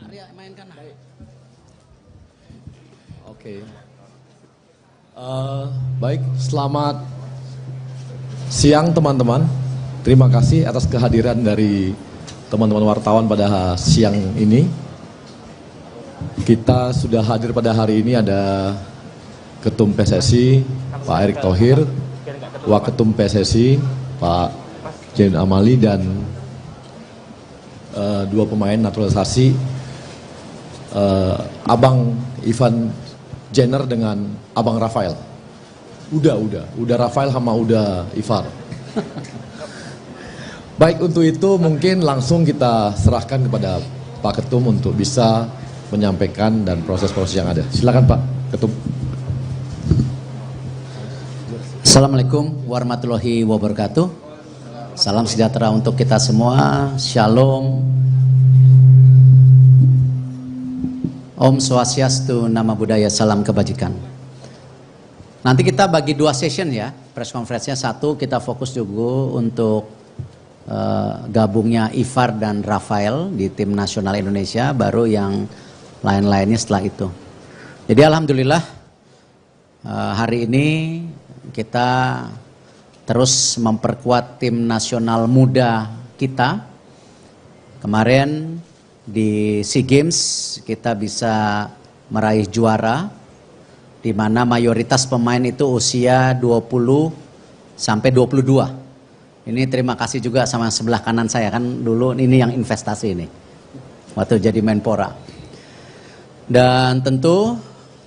Arya mainkan. Oke. Baik, selamat siang teman-teman. Terima kasih atas kehadiran dari teman-teman wartawan pada siang ini. Kita sudah hadir pada hari ini ada Ketum PSSI Pak Erick Thohir, Waketum PSSI Pak Jen Amali, dan dua pemain naturalisasi, Abang Ivan Jenner dengan Abang Rafael. Udah Rafael sama udah Ivar. Baik, untuk itu mungkin langsung kita serahkan kepada Pak Ketum untuk bisa menyampaikan dan proses-proses yang ada. Silakan Pak Ketum. Assalamualaikum warahmatullahi wabarakatuh. Salam sejahtera untuk kita semua. Shalom. Om Swastiastu, Nama Budaya, Salam Kebajikan. Nanti kita bagi dua session ya. Press conference-nya satu, kita fokus juga untuk gabungnya Ivar dan Rafael di tim nasional Indonesia. Baru yang lain-lainnya setelah itu. Jadi alhamdulillah hari ini kita terus memperkuat tim nasional muda kita. Kemarin di SEA Games kita bisa meraih juara, di mana mayoritas pemain itu usia 20 sampai 22. Ini terima kasih juga sama sebelah kanan saya, kan dulu ini yang investasi ini waktu jadi Menpora. Dan tentu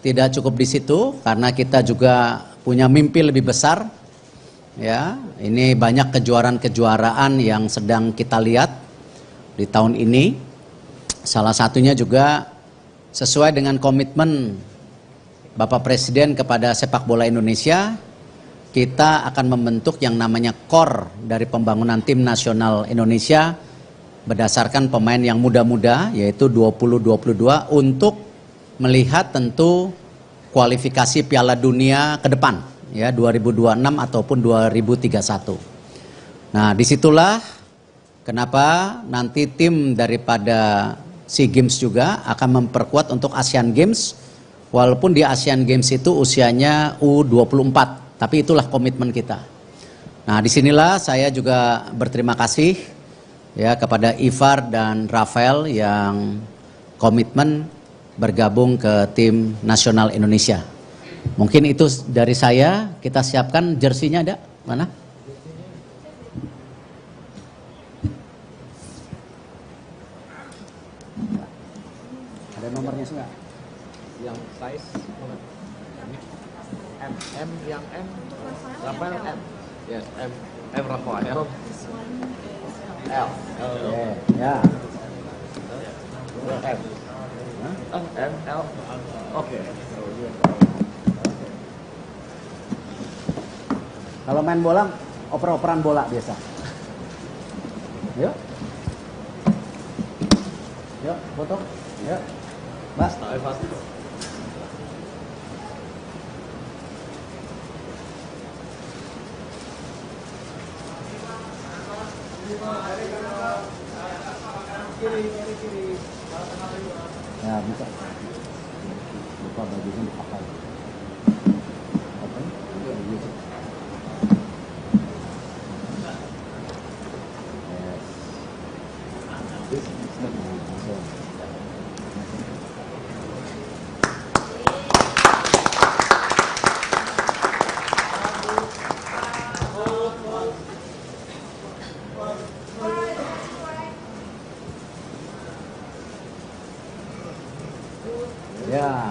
tidak cukup di situ, karena kita juga punya mimpi lebih besar. Ya, ini banyak kejuaraan-kejuaraan yang sedang kita lihat di tahun ini. Salah satunya juga sesuai dengan komitmen Bapak Presiden kepada sepak bola Indonesia, kita akan membentuk yang namanya core dari pembangunan tim nasional Indonesia berdasarkan pemain yang muda-muda, yaitu 20-22, untuk melihat tentu kualifikasi Piala Dunia ke depan, ya 2026 ataupun 2031. Nah, disitulah kenapa nanti tim daripada SEA Games juga akan memperkuat untuk Asian Games, walaupun di Asian Games itu usianya U24, tapi itulah komitmen kita. Nah, disinilah saya juga berterima kasih ya kepada Ivar dan Rafael yang komitmen bergabung ke tim nasional Indonesia. Mungkin itu dari saya. Kita siapkan jersinya, ada mana? Ada nomornya enggak? Yang size M yang M Rafael M. Yes, M Rafael. L. Ya. M. M L. Oke. Kalau main bola, oper-operan bola biasa. Yuk. Yuk, foto. Yuk. Mas. Ya, bisa. Buka bajunya dipakai. Oke. Ya,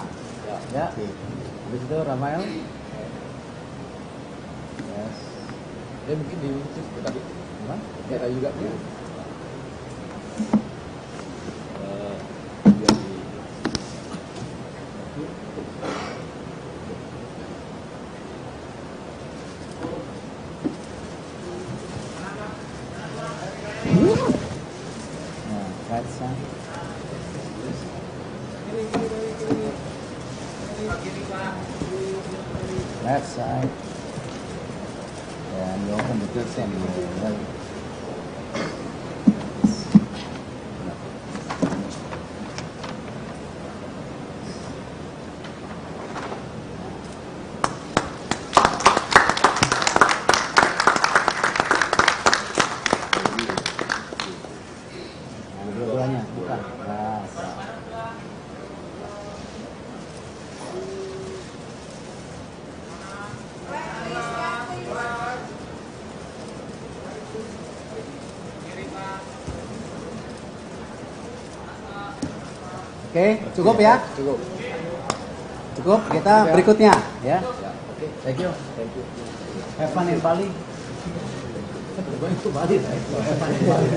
ya. Habis itu Rafael. Yes. Ya mungkin di tadi. Apa? Ya juga. Nah, right side. Left side. And you open the good side. Oke, cukup ya? Cukup. Cukup, kita berikutnya ya. Thank you. Have fun in Bali. Going to Bali, right? Have fun in Bali.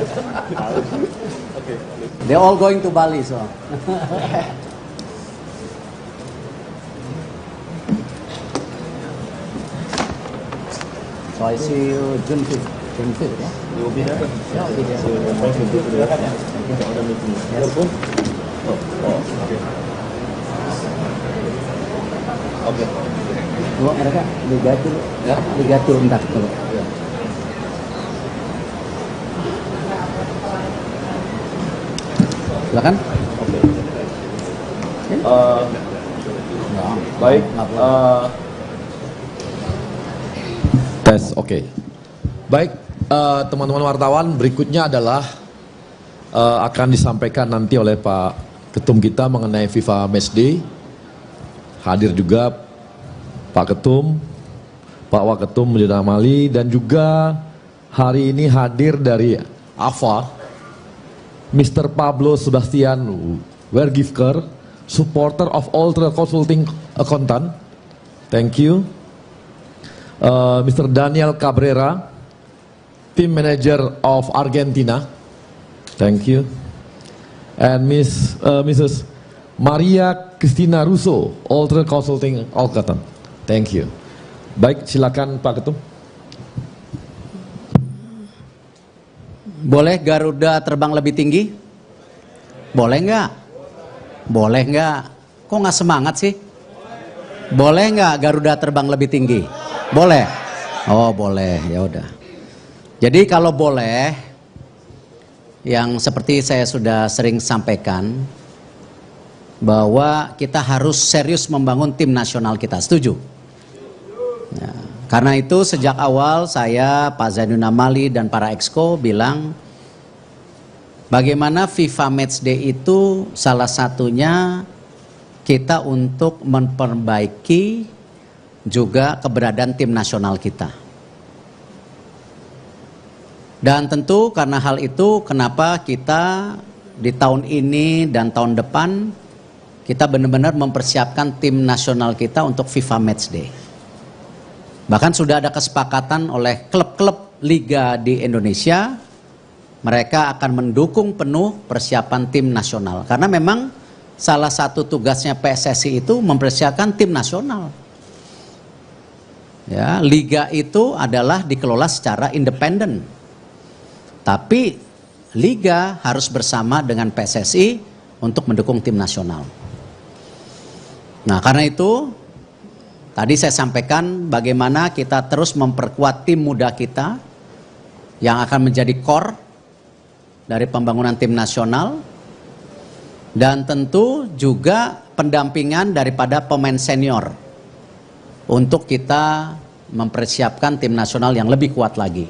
Okay. They all going to Bali, so. So I see you June 5th. June 5th, yeah? You will be there? Yeah, I'll be there. Thank you. Yes. Oke. Tunggu mereka ligatur, Ya. ligatur entar dulu. Ya. Silakan. Oke. Ya, Baik. nggak boleh. Tes, oke. Baik, teman-teman wartawan, berikutnya adalah akan disampaikan nanti oleh Pak Ketum kita mengenai FIFA Matchday. Hadir juga Pak Ketum, Pak Waketum Jin Amali, dan juga hari ini hadir dari AFA, Mr. Pablo Sebastian Wergifker, supporter of Ultra Consulting Accountant. Thank you. Mr. Daniel Cabrera, team manager of Argentina. Thank you. And Mrs. Maria Cristina Russo, Ultra Consulting Accountant. Thank you. Baik, silakan Pak Ketum. Boleh Garuda terbang lebih tinggi? Boleh nggak? Boleh nggak? Kok nggak semangat sih? Boleh nggak Garuda terbang lebih tinggi? Boleh. Oh boleh, ya udah. Jadi kalau boleh, yang seperti saya sudah sering sampaikan, bahwa kita harus serius membangun tim nasional kita. Setuju? Ya, karena itu sejak awal saya, Pak Zainuddin Amali dan para exco bilang bagaimana FIFA Matchday itu salah satunya kita untuk memperbaiki juga keberadaan tim nasional kita. Dan tentu karena hal itu kenapa kita di tahun ini dan tahun depan kita benar-benar mempersiapkan tim nasional kita untuk FIFA Matchday. Bahkan sudah ada kesepakatan oleh klub-klub liga di Indonesia, mereka akan mendukung penuh persiapan tim nasional. Karena memang salah satu tugasnya PSSI itu mempersiapkan tim nasional. Ya, liga itu adalah dikelola secara independen. Tapi liga harus bersama dengan PSSI untuk mendukung tim nasional. Nah, karena itu tadi saya sampaikan bagaimana kita terus memperkuat tim muda kita yang akan menjadi core dari pembangunan tim nasional, dan tentu juga pendampingan daripada pemain senior untuk kita mempersiapkan tim nasional yang lebih kuat lagi.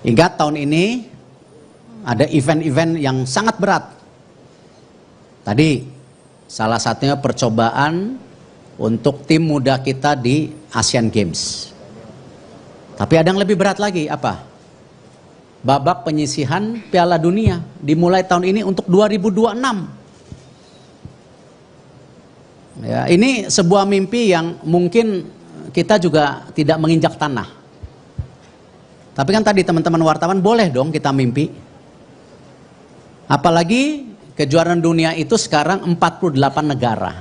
Ingat tahun ini ada event-event yang sangat berat. Tadi salah satunya percobaan untuk tim muda kita di Asian Games. Tapi ada yang lebih berat lagi, apa? Babak penyisihan Piala Dunia dimulai tahun ini untuk 2026. Ya, ini sebuah mimpi yang mungkin kita juga tidak menginjak tanah. Tapi kan tadi teman-teman wartawan boleh dong kita mimpi. Apalagi kejuaraan dunia itu sekarang 48 negara.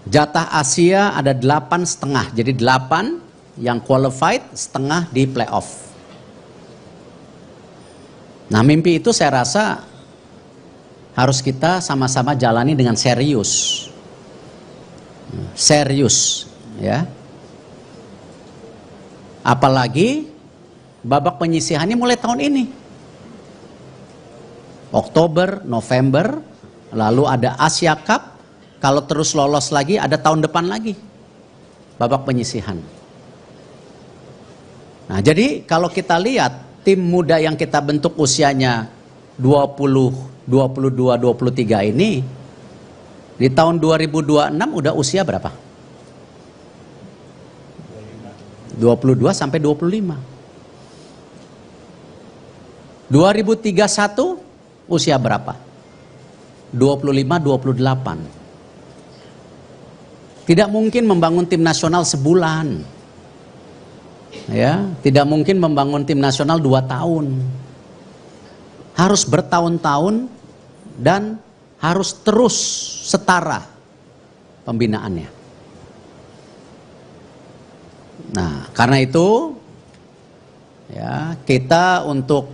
Jatah Asia ada 8,5, jadi 8 yang qualified, setengah di playoff. Nah, mimpi itu saya rasa harus kita sama-sama jalani dengan serius. Serius, ya. Apalagi babak penyisihannya mulai tahun ini. Oktober, November, lalu ada Asia Cup, kalau terus lolos lagi ada tahun depan lagi babak penyisihan. Nah, jadi kalau kita lihat tim muda yang kita bentuk usianya 20, 22, 23 ini, di tahun 2026 udah usia berapa? 22 sampai 25. 2031 usia berapa? 25-28. Tidak mungkin membangun tim nasional sebulan. Ya, tidak mungkin membangun tim nasional 2 tahun. Harus bertahun-tahun dan harus terus setara pembinaannya. Nah, karena itu ya, kita untuk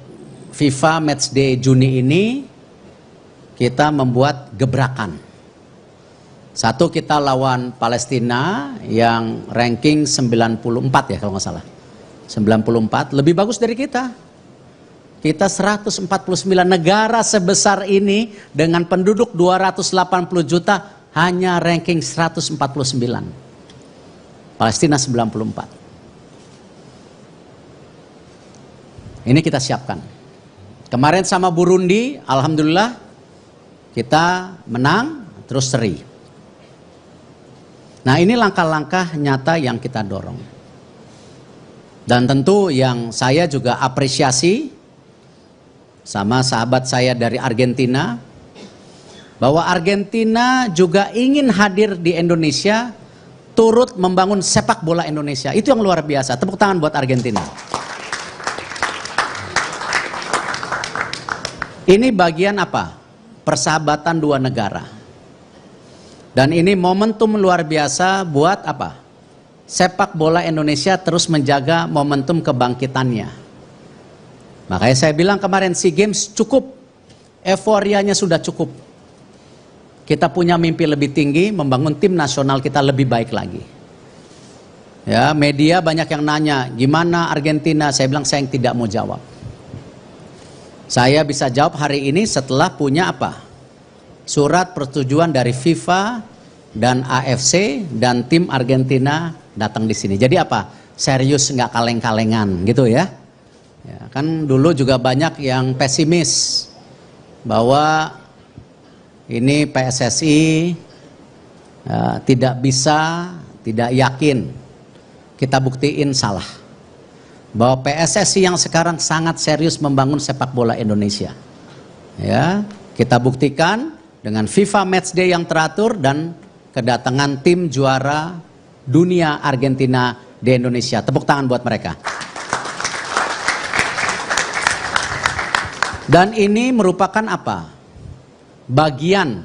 FIFA Matchday Juni ini kita membuat gebrakan. Satu, kita lawan Palestina yang ranking 94 ya kalau nggak salah. 94, lebih bagus dari kita. Kita 149 negara sebesar ini dengan penduduk 280 juta hanya ranking 149. Palestina 94. Ini kita siapkan. Kemarin sama Burundi, alhamdulillah kita menang terus seri. Nah, ini langkah-langkah nyata yang kita dorong. Dan tentu yang saya juga apresiasi sama sahabat saya dari Argentina, bahwa Argentina juga ingin hadir di Indonesia, turut membangun sepak bola Indonesia. Itu yang luar biasa. Tepuk tangan buat Argentina. Ini bagian apa? Persahabatan dua negara. Dan ini momentum luar biasa buat apa? Sepak bola Indonesia terus menjaga momentum kebangkitannya. Makanya saya bilang kemarin SEA Games cukup. Euforianya sudah cukup. Kita punya mimpi lebih tinggi, membangun tim nasional kita lebih baik lagi. Ya, media banyak yang nanya, gimana Argentina? Saya bilang saya yang tidak mau jawab. Saya bisa jawab hari ini setelah punya apa? Surat persetujuan dari FIFA dan AFC dan tim Argentina datang di sini. Jadi apa? Serius, nggak kaleng-kalengan gitu ya. Ya, kan dulu juga banyak yang pesimis bahwa ini PSSI tidak bisa, tidak yakin. Kita buktiin salah. Bahwa PSSI yang sekarang sangat serius membangun sepak bola Indonesia. Ya, kita buktikan dengan FIFA Matchday yang teratur dan kedatangan tim juara dunia Argentina di Indonesia. Tepuk tangan buat mereka. Dan ini merupakan apa? Bagian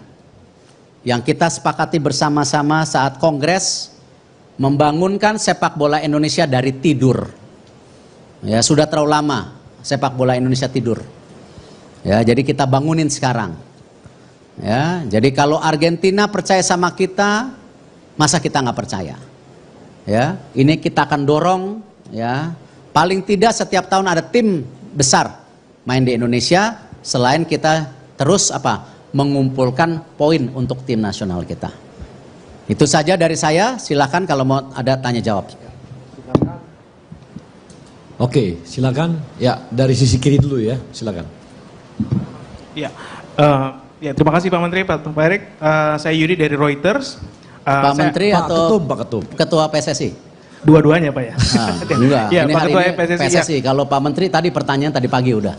yang kita sepakati bersama-sama saat Kongres membangunkan sepak bola Indonesia dari tidur. Ya, sudah terlalu lama sepak bola Indonesia tidur. Ya, jadi kita bangunin sekarang. Ya, jadi kalau Argentina percaya sama kita, masa kita nggak percaya? Ya, ini kita akan dorong. Ya, paling tidak setiap tahun ada tim besar main di Indonesia. Selain kita terus apa? Mengumpulkan poin untuk tim nasional kita. Itu saja dari saya. Silakan kalau mau ada tanya jawab. Oke, silakan. Ya, dari sisi kiri dulu ya, silakan. Ya, ya terima kasih Pak Menteri, Pak Erik. Saya Yudi dari Reuters. Pak Menteri Pak atau Ketum, Pak Ketum. Ketua PSSI? Dua-duanya Pak ya. Enggak, Ya, ini Pak hari Ketua ini PSSI. Ya. Kalau Pak Menteri tadi pertanyaan tadi pagi udah.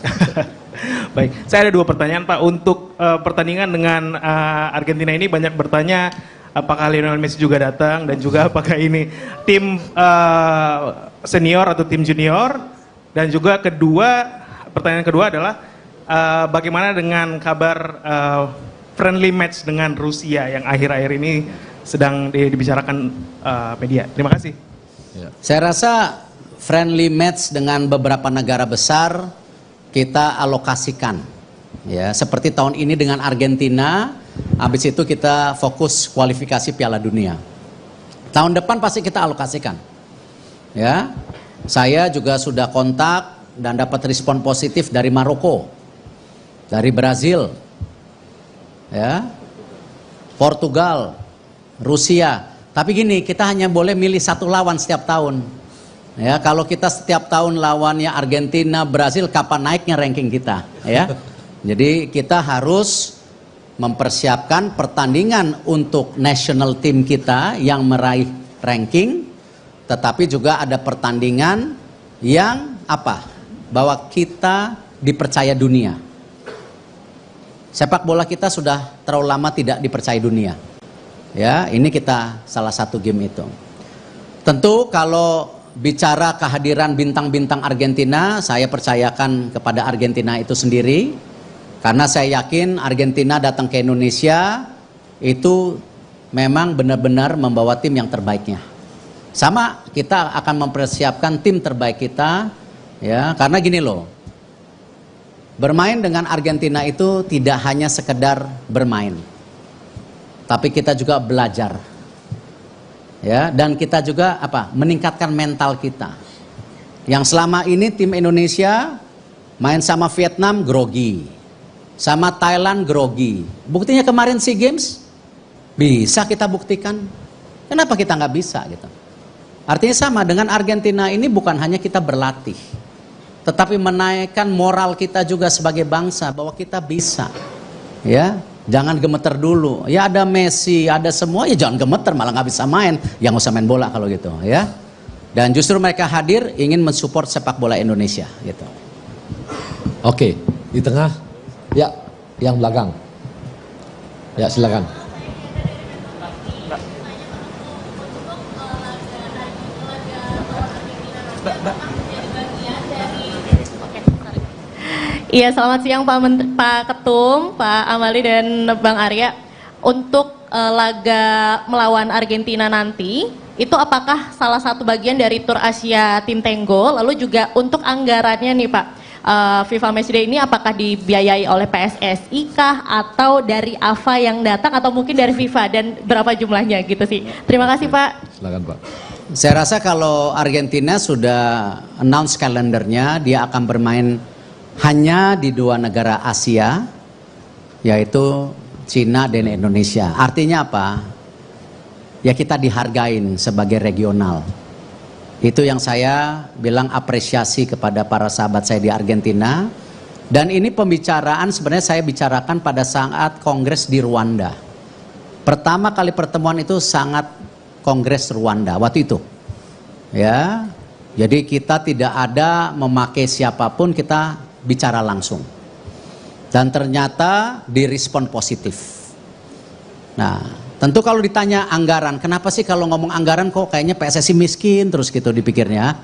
Baik, saya ada dua pertanyaan Pak. Untuk pertandingan dengan Argentina ini banyak bertanya apakah Lionel Messi juga datang dan juga apakah ini tim senior atau tim junior, dan juga pertanyaan kedua adalah bagaimana dengan kabar friendly match dengan Rusia yang akhir-akhir ini sedang dibicarakan media. Terima kasih. Ya. Saya rasa friendly match dengan beberapa negara besar kita alokasikan. Ya, seperti tahun ini dengan Argentina, habis itu kita fokus kualifikasi Piala Dunia. Tahun depan pasti kita alokasikan. Ya, saya juga sudah kontak dan dapat respon positif dari Maroko, dari Brazil, ya, Portugal, Rusia. Tapi gini, kita hanya boleh milih satu lawan setiap tahun. Ya, kalau kita setiap tahun lawannya Argentina, Brazil, kapan naiknya ranking kita? Ya, jadi kita harus mempersiapkan pertandingan untuk national team kita yang meraih ranking, tetapi juga ada pertandingan yang apa? Bahwa kita dipercaya dunia. sepak bola kita sudah terlalu lama tidak dipercaya dunia. Ya, ini kita salah satu game itu. Tentu kalau bicara kehadiran bintang-bintang Argentina, saya percayakan kepada Argentina itu sendiri. Karena saya yakin Argentina datang ke Indonesia itu memang benar-benar membawa tim yang terbaiknya. Sama, kita akan mempersiapkan tim terbaik kita, ya, karena gini loh, bermain dengan Argentina itu tidak hanya sekedar bermain, tapi kita juga belajar, ya, dan kita juga meningkatkan mental kita. Yang selama ini tim Indonesia main sama Vietnam grogi, sama Thailand grogi. Buktinya kemarin SEA Games bisa kita buktikan. Kenapa kita nggak bisa gitu? Artinya sama dengan Argentina ini, bukan hanya kita berlatih, tetapi menaikkan moral kita juga sebagai bangsa bahwa kita bisa. Ya, jangan gemeter dulu. Ya ada Messi, ada semua, ya jangan gemeter malah nggak bisa main. Yang usah main bola kalau gitu, ya. Dan justru mereka hadir ingin mensupport sepak bola Indonesia gitu. Oke, di tengah. Ya, yang belakang. Ya, silakan. Iya, selamat siang Pak Ketum, Pak Amali dan Bang Arya. Untuk laga melawan Argentina nanti, itu apakah salah satu bagian dari tur Asia Tim Tenggo? Lalu juga untuk anggarannya nih Pak, FIFA Matchday ini apakah dibiayai oleh PSSI kah atau dari AFA yang datang atau mungkin dari FIFA, dan berapa jumlahnya gitu sih. Terima kasih Pak. Silakan Pak. Saya rasa kalau Argentina sudah announce kalendernya, dia akan bermain hanya di 2 negara Asia, yaitu Cina dan Indonesia. Artinya apa? Ya kita dihargain sebagai regional. Itu yang saya bilang apresiasi kepada para sahabat saya di Argentina. Dan ini pembicaraan sebenarnya saya bicarakan pada saat kongres di Rwanda. Pertama kali pertemuan itu sangat kongres Rwanda waktu itu. Ya. Jadi kita tidak ada memakai siapapun, kita bicara langsung. Dan ternyata direspon positif. Nah, tentu kalau ditanya anggaran, kenapa sih kalau ngomong anggaran kok kayaknya PSSI miskin terus gitu dipikirnya.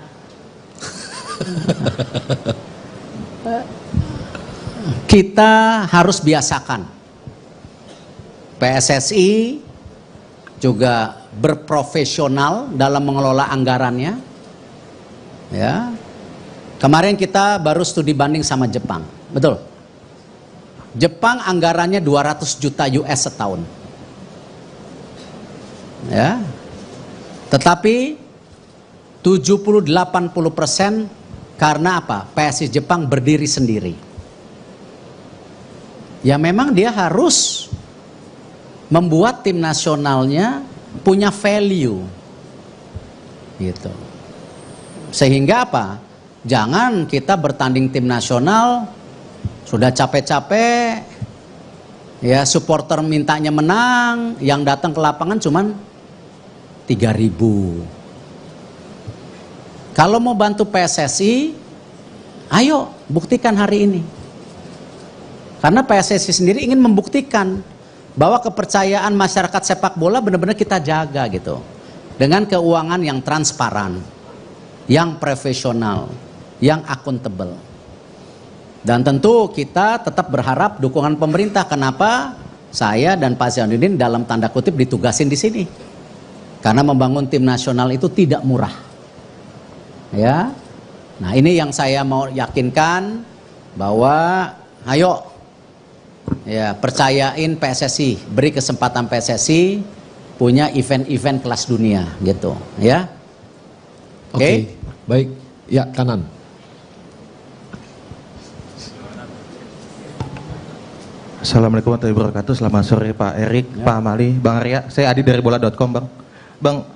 Kita harus biasakan PSSI juga berprofesional dalam mengelola anggarannya. Ya. Kemarin kita baru studi banding sama Jepang. Betul. Jepang anggarannya 200 juta US setahun. Ya. Tetapi 70-80% karena apa? PSSI Jepang berdiri sendiri. Ya memang dia harus membuat tim nasionalnya punya value. Gitu. Sehingga apa? Jangan kita bertanding tim nasional sudah capek-capek, ya supporter mintanya menang, yang datang ke lapangan cuman 3.000. Kalau mau bantu PSSI, ayo buktikan hari ini. Karena PSSI sendiri ingin membuktikan bahwa kepercayaan masyarakat sepak bola benar-benar kita jaga gitu. Dengan keuangan yang transparan, yang profesional, yang akuntabel. Dan tentu kita tetap berharap dukungan pemerintah. Kenapa saya dan Pak Zainuddin dalam tanda kutip ditugasin di sini? Karena membangun tim nasional itu tidak murah. Ya. Nah, ini yang saya mau yakinkan bahwa ayo ya percayain PSSI, beri kesempatan PSSI punya event-event kelas dunia gitu, ya. Oke. Baik. Ya, kanan. Assalamualaikum warahmatullahi wabarakatuh. Selamat sore Pak Erik, ya. Pak Amali, Bang Arya. Saya Adi dari bola.com, Bang. Bang,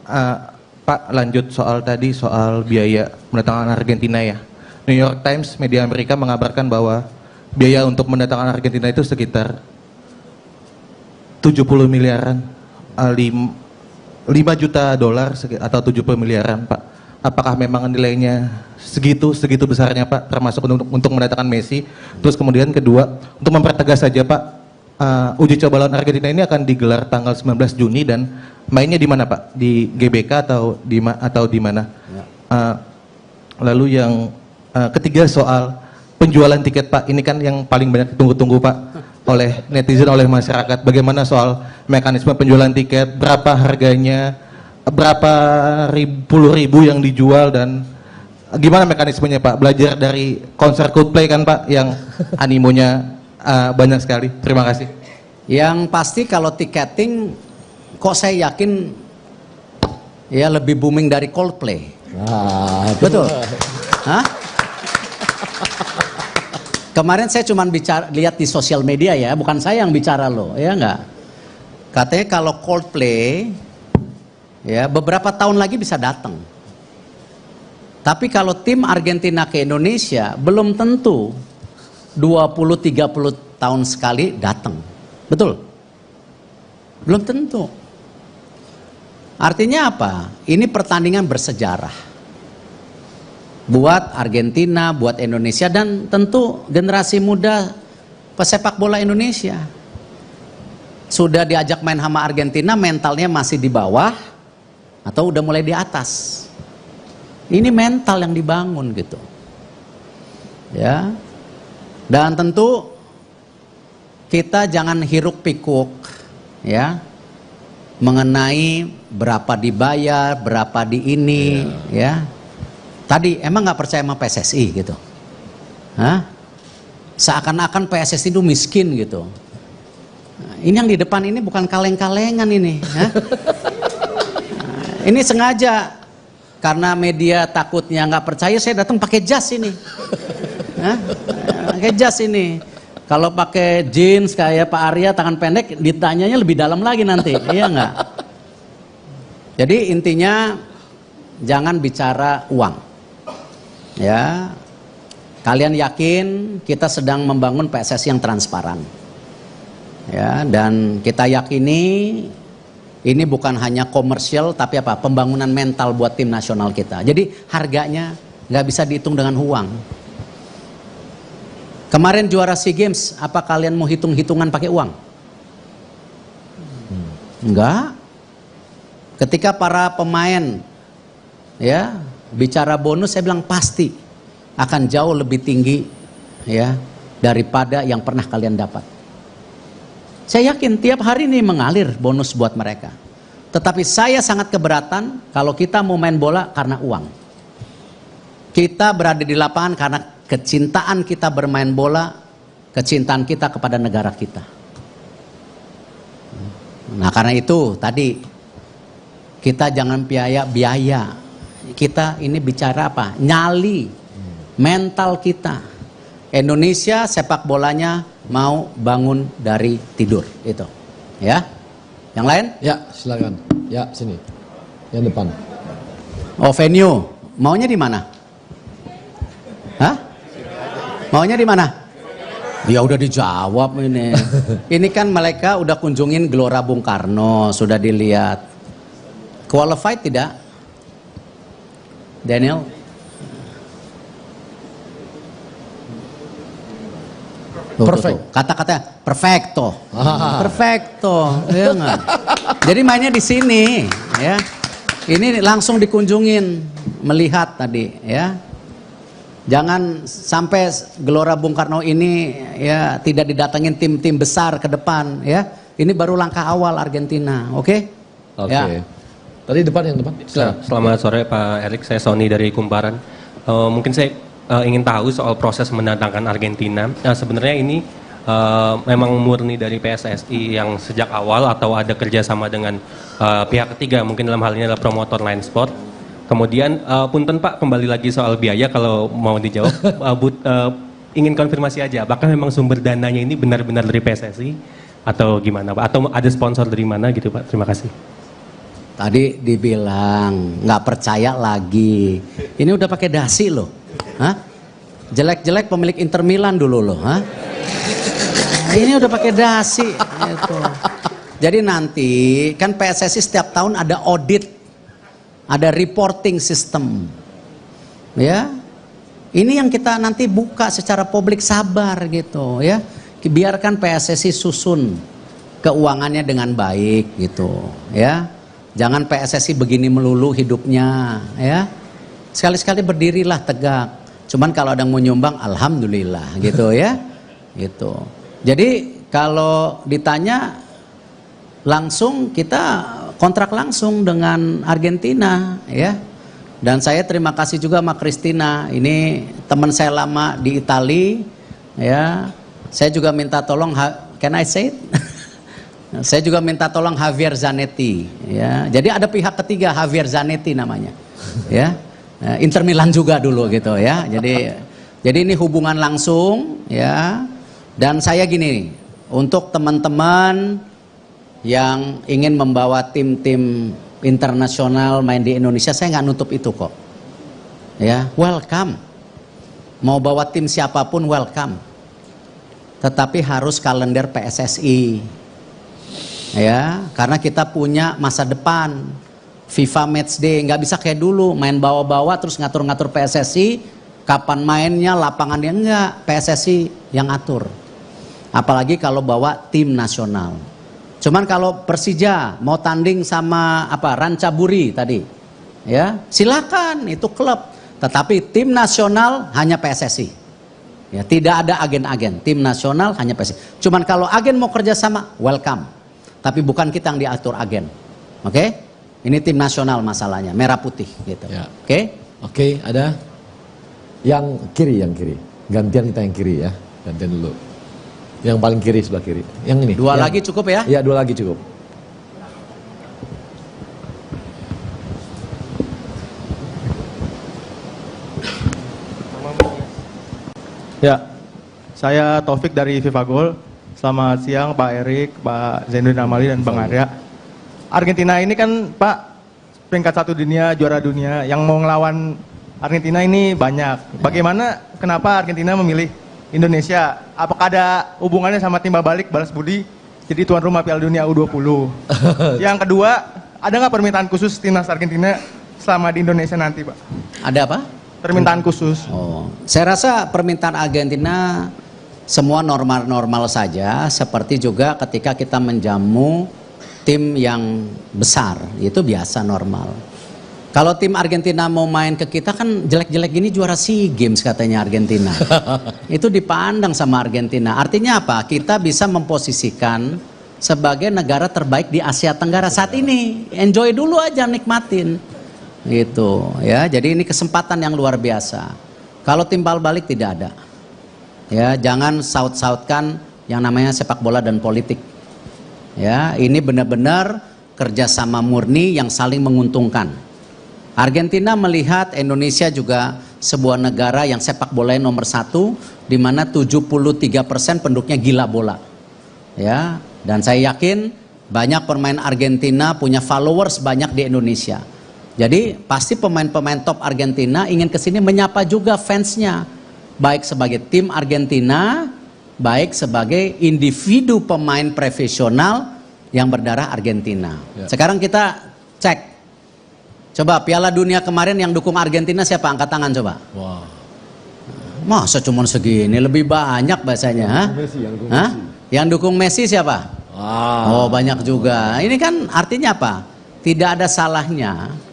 Pak lanjut soal tadi, soal biaya mendatangkan Argentina ya. New York Times, media Amerika mengabarkan bahwa biaya untuk mendatangkan Argentina itu sekitar 70 miliaran, 5 juta dolar atau 70 miliaran, Pak. Apakah memang nilainya segitu besarnya Pak, termasuk untuk mendatangkan Messi? Terus kemudian kedua, untuk mempertegas saja Pak, uji coba lawan Argentina ini akan digelar tanggal 19 Juni dan mainnya di mana Pak? Di GBK atau di mana? Lalu yang ketiga soal penjualan tiket Pak, ini kan yang paling banyak ditunggu-tunggu Pak oleh netizen, oleh masyarakat. Bagaimana soal mekanisme penjualan tiket, berapa harganya, berapa puluh ribu yang dijual, dan gimana mekanismenya Pak? Belajar dari konser Coldplay kan Pak, yang animonya banyak sekali. Terima kasih. Yang pasti kalau tiketing, kok saya yakin ya lebih booming dari Coldplay. Betul. Hah? Kemarin saya cuma lihat di sosial media ya, bukan saya yang bicara loh, ya enggak. Katanya kalau Coldplay ya beberapa tahun lagi bisa datang. Tapi kalau tim Argentina ke Indonesia belum tentu 20-30 tahun sekali datang. Betul? Belum tentu. Artinya apa? Ini pertandingan bersejarah. Buat Argentina, buat Indonesia, dan tentu generasi muda pesepak bola Indonesia. Sudah diajak main sama Argentina, mentalnya masih di bawah atau udah mulai di atas. Ini mental yang dibangun gitu. Ya. Dan tentu kita jangan hiruk pikuk ya mengenai berapa dibayar, berapa di ini ya. Tadi emang nggak percaya sama PSSI gitu? Hah? Seakan-akan PSSI itu miskin gitu. Nah, ini yang di depan ini bukan kaleng-kalengan ini. Hah? Nah, ini sengaja karena media takutnya nggak percaya, saya datang pakai jas ini. Hah? Pakai jas ini. Kalau pakai jeans kayak Pak Arya tangan pendek, ditanyanya lebih dalam lagi nanti, iya nggak? Jadi intinya jangan bicara uang. Ya, kalian yakin kita sedang membangun PSSI yang transparan. Ya, dan kita yakini ini bukan hanya komersial tapi apa? Pembangunan mental buat tim nasional kita. Jadi harganya nggak bisa dihitung dengan uang. Kemarin juara SEA Games, apa kalian mau hitung-hitungan pakai uang? Enggak. Ketika para pemain ya bicara bonus, saya bilang pasti akan jauh lebih tinggi ya daripada yang pernah kalian dapat. Saya yakin tiap hari ini mengalir bonus buat mereka. Tetapi saya sangat keberatan kalau kita mau main bola karena uang. Kita berada di lapangan karena kecintaan kita bermain bola, kecintaan kita kepada negara kita. Nah karena itu tadi kita jangan biaya. Kita ini bicara apa? Nyali mental kita. Indonesia sepak bolanya mau bangun dari tidur itu. Ya. Yang lain? Ya, silakan. Ya, sini. Yang depan. Oh, venue. Maunya di mana? Hah? Maunya di mana? Ya udah dijawab ini. Ini kan mereka udah kunjungin Gelora Bung Karno, sudah dilihat. Qualified tidak? Daniel? Perfect. Kata-katanya perfecto. Perfecto, ya enggak? Jadi mainnya di sini, ya. Ini langsung dikunjungin, melihat tadi, ya. Jangan sampai Gelora Bung Karno ini ya tidak didatengin tim-tim besar ke depan, ya. Ini baru langkah awal Argentina, oke? Oke. Ya. Tadi depan, yang depan. Selamat sore Pak Erik, saya Sony dari Kumparan. Mungkin saya ingin tahu soal proses mendatangkan Argentina. Nah, sebenarnya ini memang murni dari PSSI yang sejak awal atau ada kerjasama dengan pihak ketiga, mungkin dalam hal ini adalah promotor Line Sport. Kemudian punten Pak, kembali lagi soal biaya kalau mau dijawab. Ingin konfirmasi aja, apakah memang sumber dananya ini benar-benar dari PSSI atau gimana Pak? Atau ada sponsor dari mana gitu Pak? Terima kasih. Tadi dibilang nggak percaya lagi. Ini udah pakai dasi loh. Hah? Jelek-jelek pemilik Inter Milan dulu loh. Hah? Ini udah pakai dasi. Gitu. Jadi nanti kan PSSI setiap tahun ada audit, ada reporting system. Ya, ini yang kita nanti buka secara publik, sabar gitu ya. biarkan PSSI susun keuangannya dengan baik gitu ya. Jangan PSSI begini melulu hidupnya ya. Sekali-sekali berdirilah tegak. Cuman kalau ada yang mau nyumbang alhamdulillah gitu ya. Gitu. Jadi kalau ditanya langsung, kita kontrak langsung dengan Argentina ya. Dan saya terima kasih juga sama Christina. Ini teman saya lama di Itali ya. Saya juga minta tolong, can I say it? Saya juga minta tolong Javier Zanetti ya. Jadi ada pihak ketiga, Javier Zanetti namanya. Ya. Inter Milan juga dulu gitu ya. Jadi ini hubungan langsung ya. Dan saya gini, untuk teman-teman yang ingin membawa tim-tim internasional main di Indonesia, saya nggak nutup itu kok. Ya, welcome. Mau bawa tim siapapun welcome. Tetapi harus kalender PSSI. Ya, karena kita punya masa depan. FIFA Matchday nggak bisa kayak dulu main bawa-bawa terus ngatur-ngatur PSSI, kapan mainnya, lapangannya, enggak, PSSI yang atur. Apalagi kalau bawa tim nasional. Cuman kalau Persija mau tanding sama Rancaburi tadi, ya silakan, itu klub. Tetapi tim nasional hanya PSSI. Ya, tidak ada agen-agen. Tim nasional hanya PSSI. Cuman kalau agen mau kerjasama, welcome. Tapi bukan kita yang diatur agen. Oke? Ini tim nasional masalahnya, merah putih gitu. Ya. Oke, ada yang kiri. Gantian kita yang kiri ya. Gantian dulu. Yang paling kiri, sebelah kiri. Yang ini. Dua lagi cukup ya? Iya, 2 lagi cukup. Ya, saya Taufik dari FIFA Goal. Selamat siang Pak Erik, Pak Zainuddin Amali dan Bang Arya. Argentina ini kan Pak peringkat 1 dunia, juara dunia. Yang mau ngelawan Argentina ini banyak. Bagaimana, kenapa Argentina memilih Indonesia? Apakah ada hubungannya sama timbal balik balas budi jadi tuan rumah Piala Dunia U20? Yang kedua, ada nggak permintaan khusus timnas Argentina selama di Indonesia nanti, Pak? Ada apa? Permintaan khusus. Oh, saya rasa permintaan Argentina semua normal-normal saja, seperti juga ketika kita menjamu tim yang besar, itu biasa normal. Kalau tim Argentina mau main ke kita kan jelek-jelek gini juara SEA Games katanya Argentina. Itu dipandang sama Argentina. Artinya apa? Kita bisa memposisikan sebagai negara terbaik di Asia Tenggara saat ini. Enjoy dulu aja, nikmatin. Gitu ya. Jadi ini kesempatan yang luar biasa. Kalau timbal balik tidak ada. Ya, jangan saut-sautkan yang namanya sepak bola dan politik. Ya, ini benar-benar kerjasama murni yang saling menguntungkan. Argentina melihat Indonesia juga sebuah negara yang sepak bolanya nomor 1, di mana 73% penduduknya gila bola. Ya, dan saya yakin banyak pemain Argentina punya followers banyak di Indonesia. Jadi pasti pemain-pemain top Argentina ingin kesini menyapa juga fansnya, baik sebagai tim Argentina, baik sebagai individu pemain profesional yang berdarah Argentina. Ya. Sekarang kita cek. Coba Piala Dunia kemarin yang dukung Argentina siapa? Angkat tangan coba. Wah. Masa cuma segini? Lebih banyak bahasanya. Yang dukung Messi siapa? Oh, banyak juga. Ini kan artinya apa? Tidak ada salahnya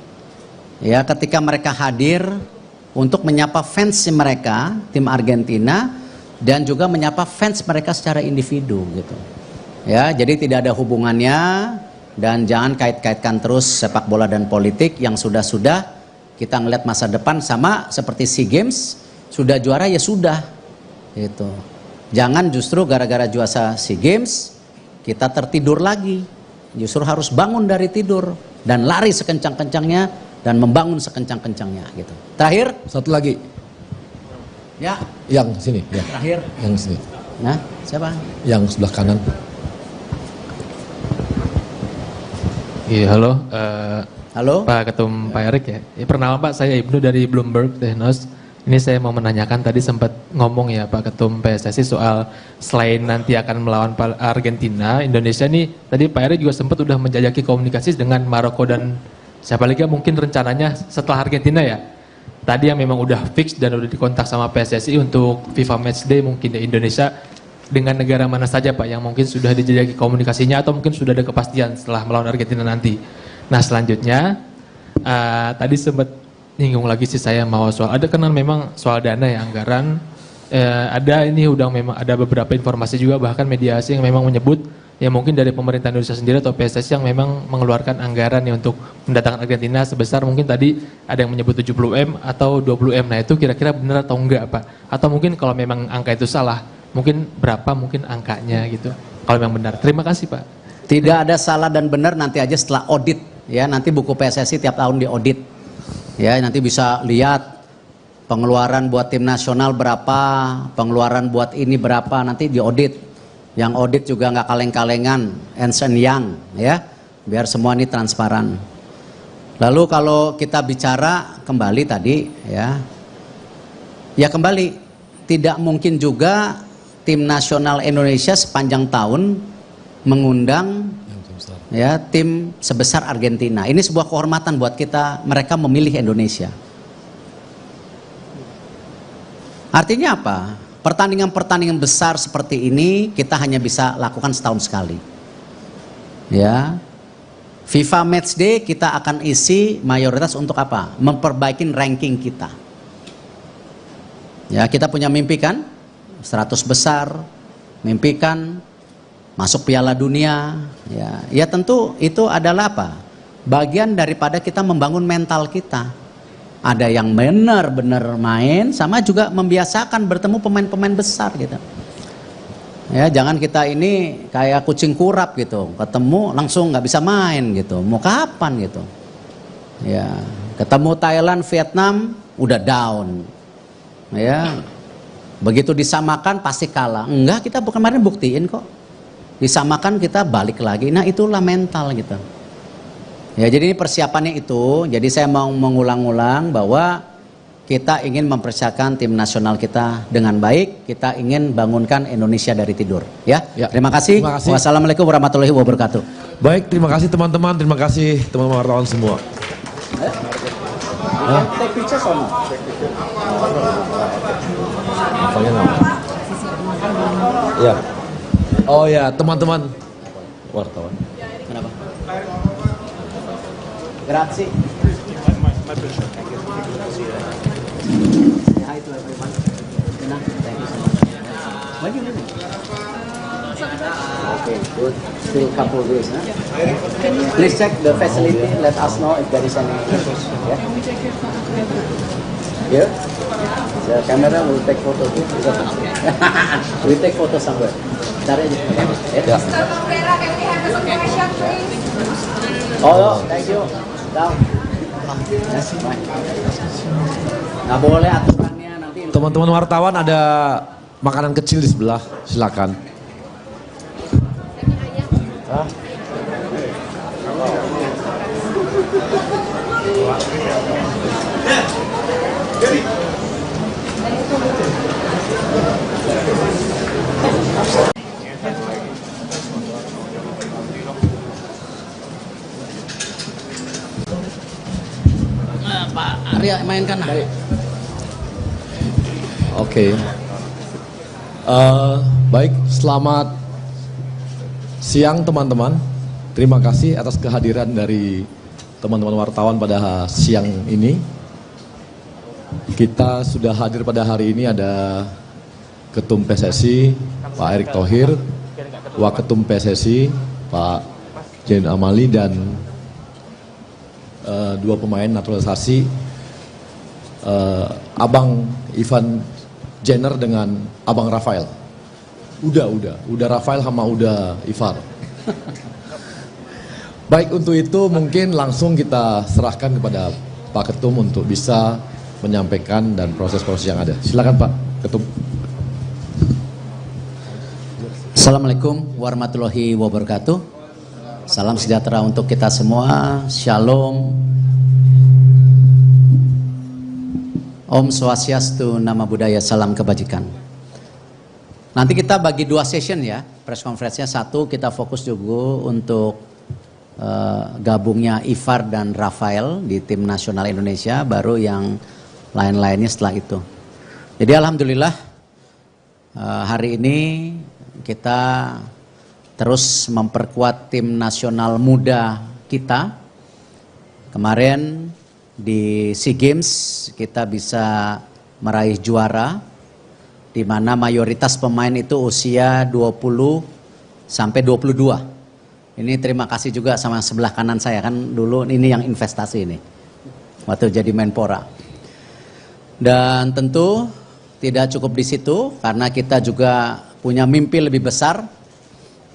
ya ketika mereka hadir untuk menyapa fans mereka, tim Argentina, dan juga menyapa fans mereka secara individu gitu. Ya, jadi tidak ada hubungannya. Dan jangan kait-kaitkan terus sepak bola dan politik. Yang sudah-sudah kita ngeliat masa depan, sama seperti SEA Games, sudah juara ya sudah gitu. Jangan justru gara-gara juara SEA Games kita tertidur lagi. Justru harus bangun dari tidur dan lari sekencang-kencangnya dan membangun sekencang-kencangnya gitu. Terakhir satu lagi ya, yang sini ya. Terakhir yang sini. Nah, siapa? Yang sebelah kanan. Iya, halo. Halo. Pak Ketum, Pak Erik ya. Perkenalkan Pak, saya Ibnu dari Bloomberg Technos. Ini saya mau menanyakan, tadi sempat ngomong ya Pak Ketum PSSI soal selain nanti akan melawan Argentina, Indonesia nih, tadi Pak Erik juga sempat udah menjajaki komunikasi dengan Maroko dan siapa lagi mungkin rencananya setelah Argentina ya. Tadi yang memang udah fix dan udah dikontak sama PSSI untuk FIFA Matchday mungkin di Indonesia dengan negara mana saja Pak yang mungkin sudah dijajaki komunikasinya atau mungkin sudah ada kepastian setelah melawan Argentina nanti. Nah selanjutnya tadi sempat nyinggung lagi sih saya mau soal ada kan memang soal dana ya anggaran ada ini udah memang ada beberapa informasi juga bahkan mediasi yang memang menyebut ya mungkin dari pemerintah Indonesia sendiri atau PSSI yang memang mengeluarkan anggaran ya untuk mendatangkan Argentina sebesar mungkin tadi ada yang menyebut 70M atau 20M. Nah itu kira-kira benar atau enggak Pak? Atau mungkin kalau memang angka itu salah, mungkin berapa mungkin angkanya gitu kalau memang benar. Terima kasih Pak. Tidak ada salah dan benar, nanti aja setelah audit ya, nanti buku PSSI tiap tahun diaudit. Ya, nanti bisa lihat pengeluaran buat tim nasional berapa, pengeluaran buat ini berapa, nanti diaudit. Yang audit juga nggak kaleng-kalengan, Ernst & Young ya, biar semua ini transparan. Lalu kalau kita bicara kembali tadi ya kembali tidak mungkin juga tim nasional Indonesia sepanjang tahun mengundang ya tim sebesar Argentina. Ini sebuah kehormatan buat kita, mereka memilih Indonesia. Artinya apa? Pertandingan-pertandingan besar seperti ini kita hanya bisa lakukan setahun sekali. Ya. FIFA Matchday kita akan isi mayoritas untuk apa? Memperbaiki ranking kita. Ya, kita punya mimpi kan? 100 besar, mimpi kan masuk Piala Dunia. Ya tentu itu adalah apa? Bagian daripada kita membangun mental kita. Ada yang benar-benar main, sama juga membiasakan bertemu pemain-pemain besar gitu. Ya, jangan kita ini kayak kucing kurap gitu, ketemu langsung nggak bisa main gitu. Mau kapan gitu? Ya, ketemu Thailand, Vietnam udah down. Ya, begitu disamakan pasti kalah. Enggak, kita kemarin buktiin kok. Disamakan kita balik lagi. Nah, itulah mental gitu. Ya, jadi ini persiapannya itu. Jadi saya mau mengulang-ulang bahwa kita ingin mempersiapkan tim nasional kita dengan baik. Kita ingin bangunkan Indonesia dari tidur. Ya. Terima kasih. Wassalamualaikum warahmatullahi wabarakatuh. Baik, terima kasih teman-teman. Terima kasih teman-teman wartawan semua. Ya. Oh ya, teman-teman wartawan. Kenapa? Grazie. Hi to everyone. Thank you so much. When you leaving? Okay, good. Still a couple of days, huh? Please check the facility. Let us know if there is any issues. Yeah. Here, the camera will take photo too. We take photo somewhere. Cari aja. Yeah. Oh, thank you. Down. Yes, nggak boleh aturannya nanti. Teman-teman wartawan ada makanan kecil di sebelah, silakan. Pak Arya mainkan. Oke. Baik, selamat siang teman-teman. Terima kasih atas kehadiran dari teman-teman wartawan pada siang ini. Kita sudah hadir pada hari ini ada Ketum PSSI Pak Erick Thohir, Waketum PSSI Pak Zainuddin Amali dan dua pemain naturalisasi Abang Ivan Jenner dengan Abang Rafael. Udah Rafael sama udah Ivar. Baik, untuk itu mungkin langsung kita serahkan kepada Pak Ketum untuk bisa menyampaikan dan proses-proses yang ada. Silakan Pak Ketum. Assalamualaikum warahmatullahi wabarakatuh. Salam sejahtera untuk kita semua. Shalom. Om Swastiastu, Nama Budaya, Salam Kebajikan. Nanti kita bagi dua session ya, press conference-nya. Satu kita fokus juga untuk gabungnya Ivar dan Rafael di tim nasional Indonesia, baru yang lain-lainnya setelah itu. Jadi alhamdulillah hari ini kita terus memperkuat tim nasional muda kita. Kemarin di SEA Games kita bisa meraih juara, di mana mayoritas pemain itu usia 20 sampai 22. Ini terima kasih juga sama sebelah kanan saya, kan dulu ini yang investasi ini waktu jadi Menpora. Dan tentu tidak cukup di situ, karena kita juga punya mimpi lebih besar.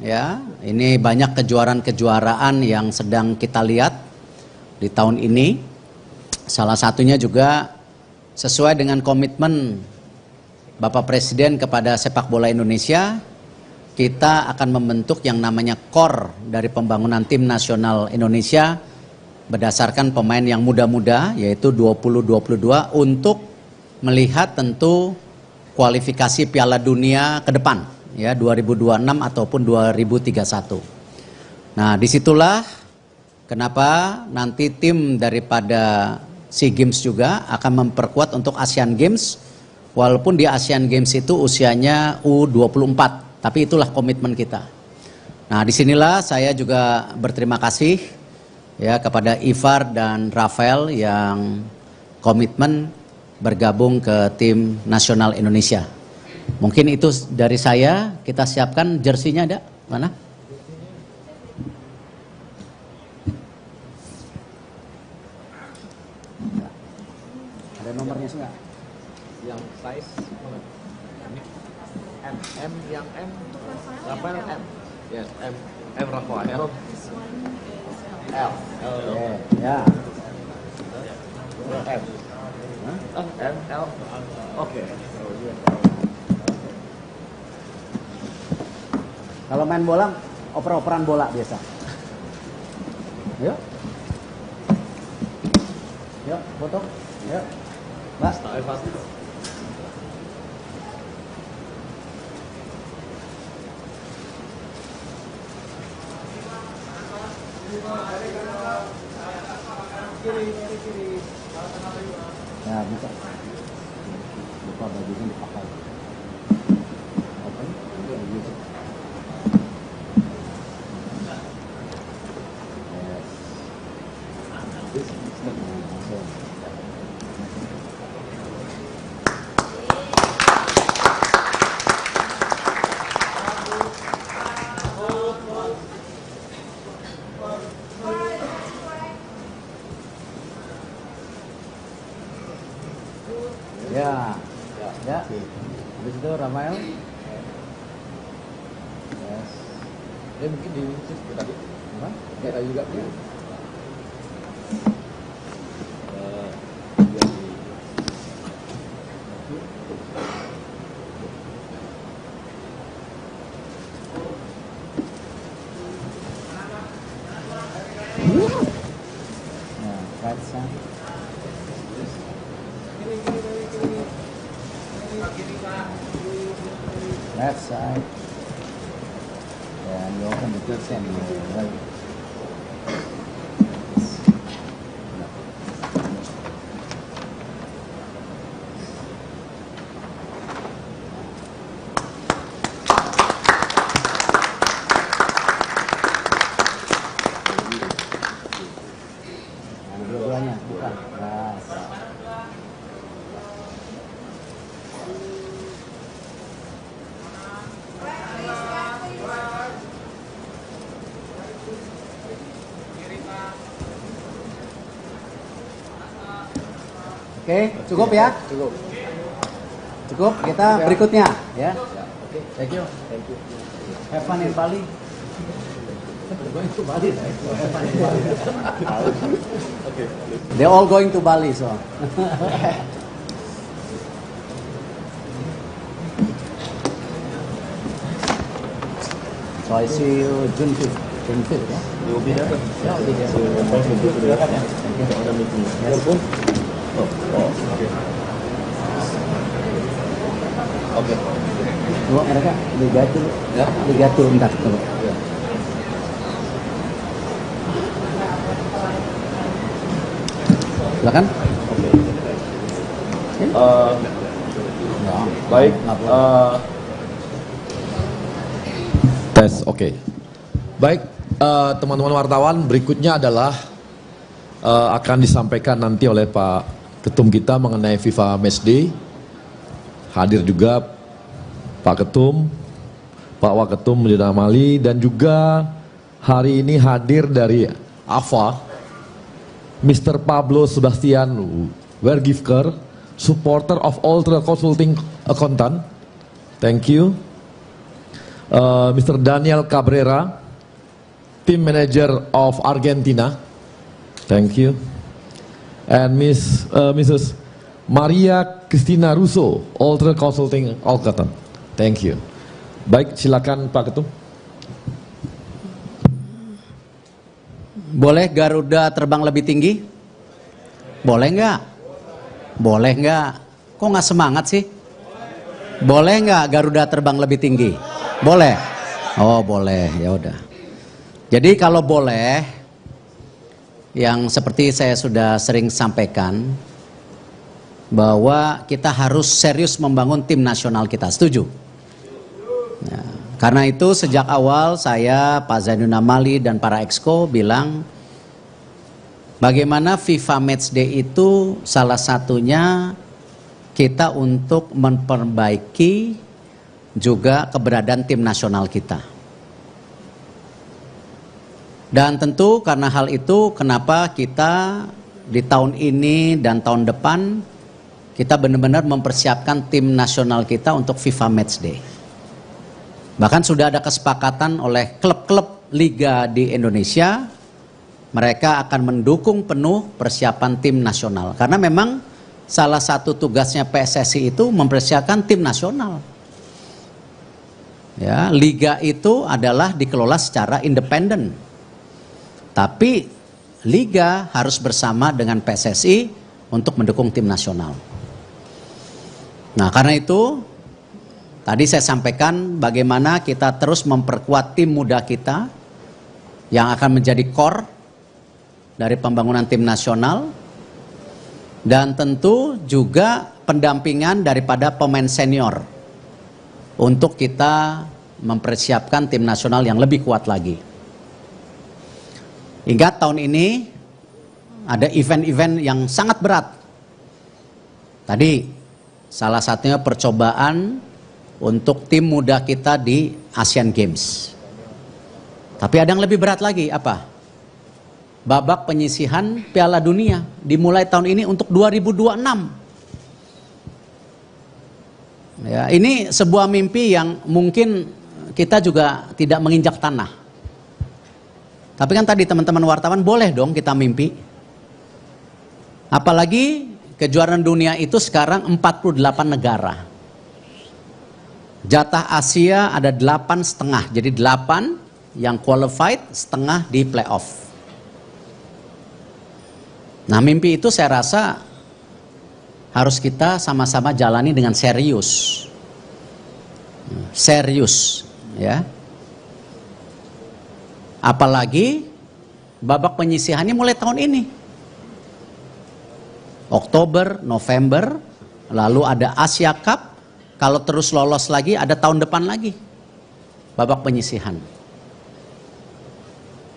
Ya, ini banyak kejuaraan-kejuaraan yang sedang kita lihat di tahun ini. Salah satunya juga sesuai dengan komitmen Bapak Presiden kepada sepak bola Indonesia, kita akan membentuk yang namanya core dari pembangunan tim nasional Indonesia berdasarkan pemain yang muda-muda, yaitu 20-22, untuk melihat tentu kualifikasi Piala Dunia ke depan, ya 2026 ataupun 2031. Nah, disitulah kenapa nanti tim daripada SEA Games juga akan memperkuat untuk Asian Games, walaupun di Asian Games itu usianya U24. Tapi itulah komitmen kita. Nah, disinilah saya juga berterima kasih ya kepada Ivar dan Rafael yang komitmen bergabung ke tim nasional Indonesia. Mungkin itu dari saya. Kita siapkan jersinya, ada mana? Ada nomornya enggak? Yang size M yang M Rafael M. Yes, M Rafael. L. Ya. M. M L. Oke. Kalau main bola, oper-operan bola biasa. Yuk. Yuk, foto. Yuk. Mbak. Ya, buka. Buka bajunya dipakai. Open. Yes. Ya, ya. Habis itu Rafael. Yes. Dia mungkin di tadi. Apa? Kita juga. Nah, right side. Left side. And you open the good and you right. Dua-duanya, bukan. Nah, Oke, cukup ya? Cukup. Cukup, kita berikutnya ya. Oke. Thank you. Thank you. Have fun in Bali. Going to Bali, right? So have fun in Bali. Okay. They're all going to Bali, so. So I see you June 5th. June 5th, yeah? You'll be there? Yeah, I'll be there. Thank you. Thank you. Ada meeting. Telepon? Oh, oke. Oke. Tunggu, mereka lihat dulu. Ya. Lihat dulu, bentar. Tunggu. Ya. Silakan. Oke. Ya. Baik. Nggak boleh. Tes, oke. Baik, teman-teman wartawan, berikutnya adalah akan disampaikan nanti oleh Pak Ketum kita mengenai FIFA Matchday. Hadir juga Pak Ketum, Pak Waketum Zainudin Amali, dan juga hari ini hadir dari AFA, Mr. Pablo Sebastian Wergifker, supporter of Ultra Consulting Accountant. Thank you. Mr. Daniel Cabrera, team manager of Argentina. Thank you. And Mrs. Maria Cristina Russo, Ultra Consulting Accountant. Thank you. Baik, silakan Pak Ketum. Boleh Garuda terbang lebih tinggi? Boleh nggak? Boleh nggak? Kok nggak semangat sih? Boleh nggak Garuda terbang lebih tinggi? Boleh. Oh boleh, ya udah. Jadi kalau boleh, yang seperti saya sudah sering sampaikan, bahwa kita harus serius membangun tim nasional kita. Setuju? Ya, karena itu sejak awal saya, Pak Zainudin Amali dan para exco bilang, bagaimana FIFA Matchday itu salah satunya kita untuk memperbaiki juga keberadaan tim nasional kita. Dan tentu karena hal itu kenapa kita di tahun ini dan tahun depan kita benar-benar mempersiapkan tim nasional kita untuk FIFA Matchday. Bahkan sudah ada kesepakatan oleh klub-klub liga di Indonesia, mereka akan mendukung penuh persiapan tim nasional. Karena memang salah satu tugasnya PSSI itu mempersiapkan tim nasional. Ya, liga itu adalah dikelola secara independen. Tapi liga harus bersama dengan PSSI untuk mendukung tim nasional. Nah, karena itu tadi saya sampaikan bagaimana kita terus memperkuat tim muda kita yang akan menjadi core dari pembangunan tim nasional, dan tentu juga pendampingan daripada pemain senior untuk kita mempersiapkan tim nasional yang lebih kuat lagi. Ingat tahun ini ada event-event yang sangat berat. Tadi salah satunya percobaan untuk tim muda kita di Asian Games. Tapi ada yang lebih berat lagi, apa? Babak penyisihan Piala Dunia dimulai tahun ini untuk 2026. Ya, ini sebuah mimpi yang mungkin kita juga tidak menginjak tanah. Tapi kan tadi teman-teman wartawan boleh dong kita mimpi. Apalagi kejuaraan dunia itu sekarang 48 negara. Jatah Asia ada 8,5, jadi 8 yang qualified, setengah di playoff. Nah, mimpi itu saya rasa harus kita sama-sama jalani dengan serius. Serius, ya. Apalagi babak penyisihannya mulai tahun ini. Oktober, November, lalu ada Asia Cup, kalau terus lolos lagi ada tahun depan lagi babak penyisihan.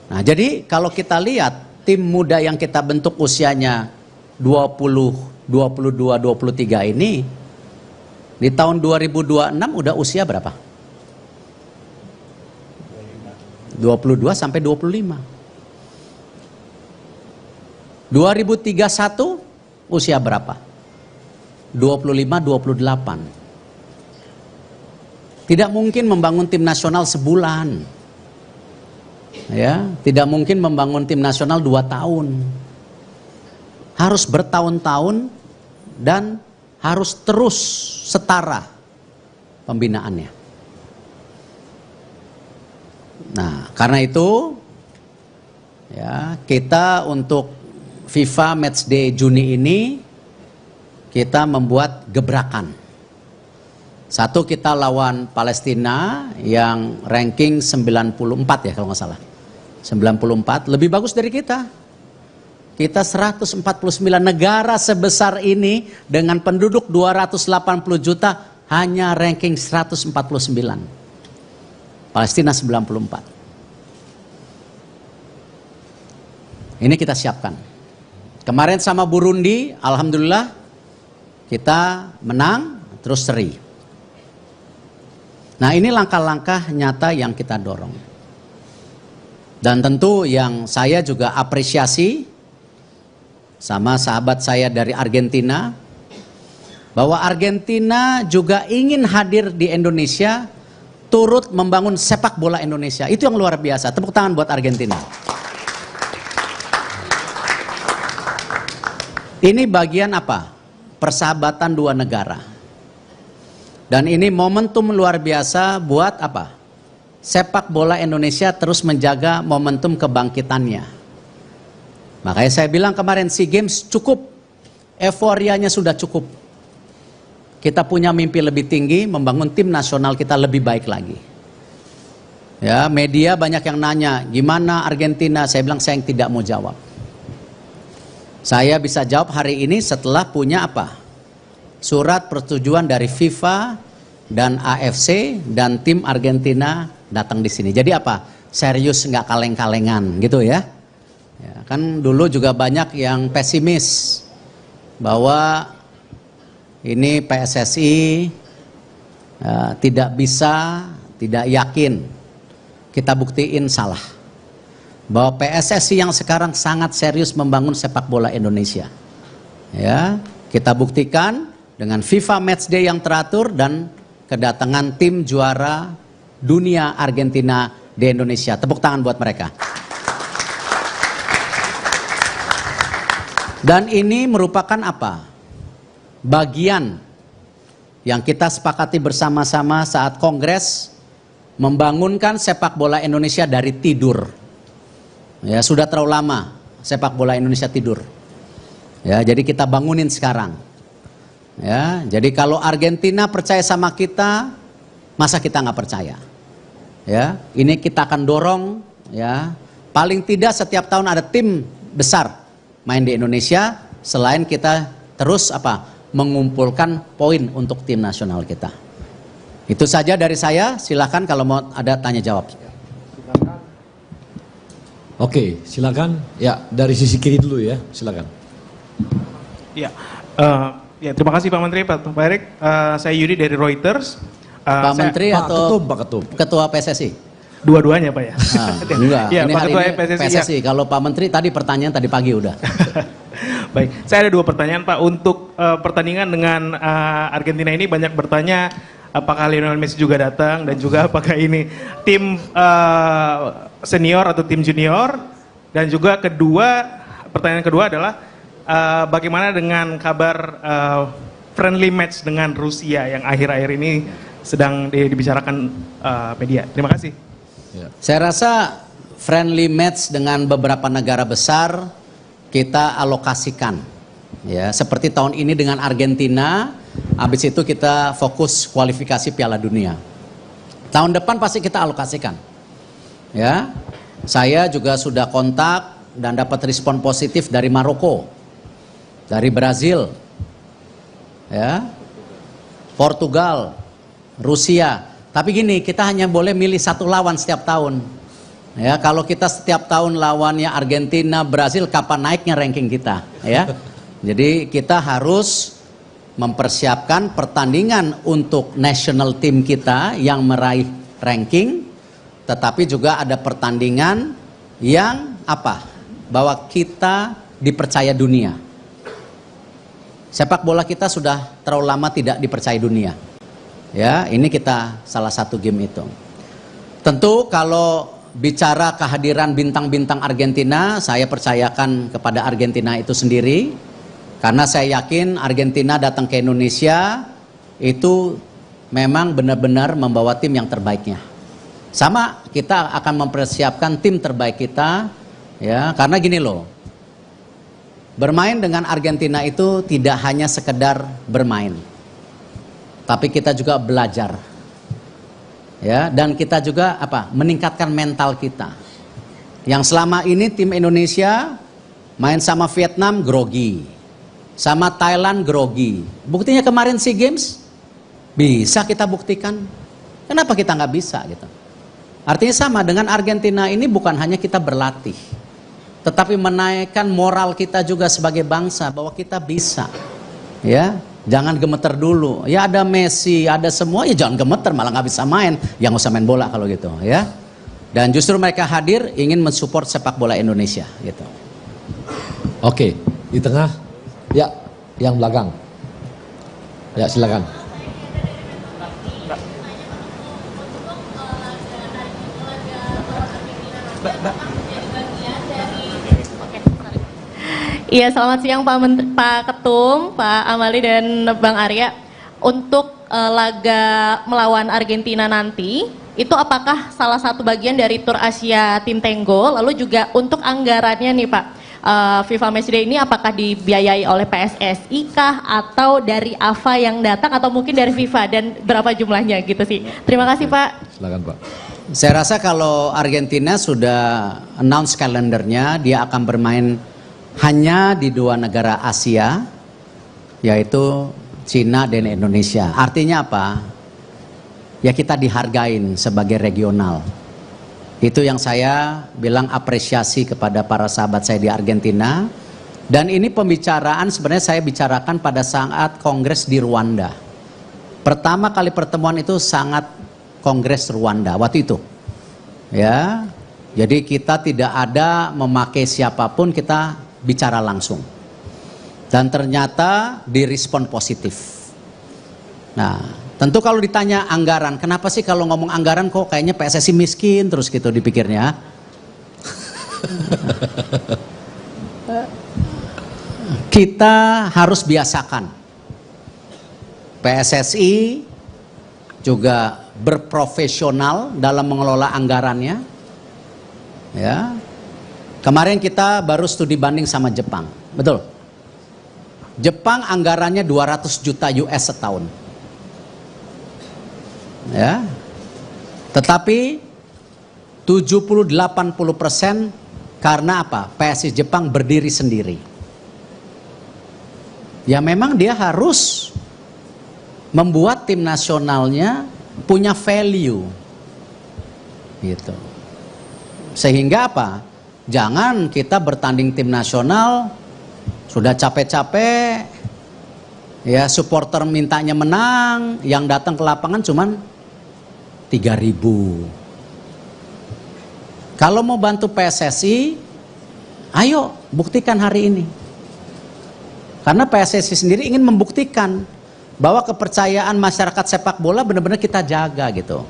Nah, jadi kalau kita lihat tim muda yang kita bentuk usianya 20, 22, 23 ini, di tahun 2026 udah usia berapa? 22 sampai 25. 2031 usia berapa? 25, 28. Tidak mungkin membangun tim nasional sebulan. Ya, tidak mungkin membangun tim nasional 2 tahun. Harus bertahun-tahun dan harus terus setara pembinaannya. Nah, karena itu ya, kita untuk FIFA Matchday Juni ini kita membuat gebrakan. Satu, kita lawan Palestina yang ranking 94 ya kalau nggak salah. 94, lebih bagus dari kita. Kita 149 negara sebesar ini dengan penduduk 280 juta hanya ranking 149. Palestina 94. Ini kita siapkan. Kemarin sama Burundi, alhamdulillah kita menang, terus seri. Nah, ini langkah-langkah nyata yang kita dorong. Dan tentu yang saya juga apresiasi sama sahabat saya dari Argentina, bahwa Argentina juga ingin hadir di Indonesia, turut membangun sepak bola Indonesia. Itu yang luar biasa. Tepuk tangan buat Argentina. Ini bagian apa? Persahabatan dua negara. Dan ini momentum luar biasa buat apa? Sepak bola Indonesia terus menjaga momentum kebangkitannya. Makanya saya bilang kemarin SEA Games cukup. Euforianya sudah cukup. Kita punya mimpi lebih tinggi, membangun tim nasional kita lebih baik lagi. Ya, media banyak yang nanya, gimana Argentina? Saya bilang saya yang tidak mau jawab. Saya bisa jawab hari ini setelah punya apa? Surat persetujuan dari FIFA dan AFC dan tim Argentina datang di sini. Jadi apa? Serius, nggak kaleng-kalengan gitu ya. Ya. Kan dulu juga banyak yang pesimis bahwa ini PSSI tidak bisa, tidak yakin. Kita buktiin salah. Bahwa PSSI yang sekarang sangat serius membangun sepak bola Indonesia. Ya, kita buktikan dengan FIFA Matchday yang teratur dan kedatangan tim juara dunia Argentina di Indonesia. Tepuk tangan buat mereka. Dan ini merupakan apa? Bagian yang kita sepakati bersama-sama saat Kongres membangunkan sepak bola Indonesia dari tidur. Ya, sudah terlalu lama sepak bola Indonesia tidur. Ya, jadi kita bangunin sekarang. Ya, jadi kalau Argentina percaya sama kita, masa kita nggak percaya? Ya, ini kita akan dorong. Ya, paling tidak setiap tahun ada tim besar main di Indonesia. Selain kita terus apa? Mengumpulkan poin untuk tim nasional kita. Itu saja dari saya. Silakan kalau mau ada tanya jawab. Oke, silakan. Ya, dari sisi kiri dulu ya, silakan. Ya, ya terima kasih Pak Menteri, Pak Erik. Saya Yudi dari Reuters. Pak Menteri atau Pak Ketum. Ketua PSSI? Dua-duanya Pak ya. Enggak, ya, ini Pak hari Ketua ini PSSI. Ya. Kalau Pak Menteri tadi pertanyaan tadi pagi udah. Baik, saya ada dua pertanyaan Pak. Untuk pertandingan dengan Argentina ini banyak bertanya apakah Lionel Messi juga datang dan juga apakah ini tim senior atau tim junior, dan juga pertanyaan kedua adalah bagaimana dengan kabar friendly match dengan Rusia yang akhir-akhir ini sedang dibicarakan media. Terima kasih. Ya. Saya rasa friendly match dengan beberapa negara besar kita alokasikan, ya seperti tahun ini dengan Argentina. Habis itu kita fokus kualifikasi Piala Dunia. Tahun depan pasti kita alokasikan. Ya, saya juga sudah kontak dan dapat respon positif dari Maroko, dari Brazil, ya, Portugal, Rusia. Tapi gini, kita hanya boleh milih satu lawan setiap tahun. Ya, kalau kita setiap tahun lawannya Argentina, Brazil, kapan naiknya ranking kita? Ya, jadi kita harus mempersiapkan pertandingan untuk national team kita yang meraih ranking, tetapi juga ada pertandingan yang apa? Bahwa kita dipercaya dunia. Sepak bola kita sudah terlalu lama tidak dipercaya dunia. Ya, ini kita salah satu game itu. Tentu kalau bicara kehadiran bintang-bintang Argentina, saya percayakan kepada Argentina itu sendiri. Karena saya yakin Argentina datang ke Indonesia itu memang benar-benar membawa tim yang terbaiknya. Sama, kita akan mempersiapkan tim terbaik kita, ya. Karena gini loh, bermain dengan Argentina itu tidak hanya sekedar bermain, tapi kita juga belajar. Ya, dan kita juga apa? Meningkatkan mental kita. Yang selama ini tim Indonesia main sama Vietnam grogi, sama Thailand grogi. Buktinya kemarin SEA Games bisa kita buktikan. Kenapa kita nggak bisa gitu? Artinya sama dengan Argentina ini, bukan hanya kita berlatih, tetapi menaikkan moral kita juga sebagai bangsa bahwa kita bisa. Ya, jangan gemeter dulu. Ya ada Messi, ada semua, ya jangan gemeter, malah nggak bisa main. Yang usah main bola kalau gitu, ya. Dan justru mereka hadir ingin mensupport sepak bola Indonesia, gitu. Oke, di tengah, ya, yang belakang. Ya silakan. Iya, selamat siang Pak Ketum, Pak Amali dan Bang Arya. Untuk laga melawan Argentina nanti, itu apakah salah satu bagian dari tur Asia Tim Tenggo? Lalu juga untuk anggarannya nih Pak, FIFA Matchday ini apakah dibiayai oleh PSSI kah, atau dari AFA yang datang, atau mungkin dari FIFA, dan berapa jumlahnya gitu sih. Terima kasih Pak. Silakan Pak. Saya rasa kalau Argentina sudah announce kalendernya, dia akan bermain hanya di 2 negara Asia, yaitu Cina dan Indonesia. Artinya apa? Ya kita dihargain sebagai regional. Itu yang saya bilang apresiasi kepada para sahabat saya di Argentina. Dan ini pembicaraan sebenarnya saya bicarakan pada saat kongres di Rwanda. Pertama kali pertemuan itu sangat kongres Rwanda waktu itu. Ya, jadi kita tidak ada memakai siapapun, kita bicara langsung. Dan ternyata direspon positif. Nah, tentu kalau ditanya anggaran, kenapa sih kalau ngomong anggaran kok kayaknya PSSI miskin terus gitu dipikirnya. Kita harus biasakan PSSI juga berprofesional dalam mengelola anggarannya. Ya. Kemarin kita baru studi banding sama Jepang, betul? Jepang anggarannya 200 juta US setahun. Ya. Tetapi 70-80% karena apa? PSSI Jepang berdiri sendiri. Ya memang dia harus membuat tim nasionalnya punya value. Gitu. Sehingga apa? Jangan kita bertanding tim nasional sudah capek-capek, ya supporter mintanya menang, yang datang ke lapangan cuman 3.000. Kalau mau bantu PSSI, ayo buktikan hari ini. Karena PSSI sendiri ingin membuktikan bahwa kepercayaan masyarakat sepak bola benar-benar kita jaga gitu.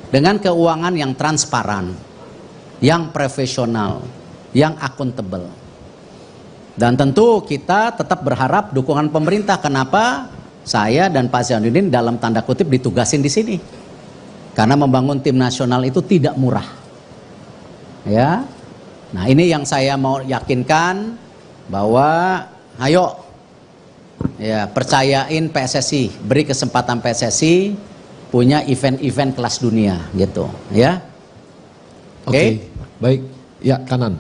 Dengan keuangan yang transparan, yang profesional, yang akuntabel. Dan tentu kita tetap berharap dukungan pemerintah. Kenapa saya dan Pak Zainuddin dalam tanda kutip ditugasin di sini? Karena membangun tim nasional itu tidak murah. Ya. Nah, ini yang saya mau yakinkan bahwa ayo ya percayain PSSI, beri kesempatan PSSI punya event-event kelas dunia gitu, ya. Oke. Baik. Ya, kanan.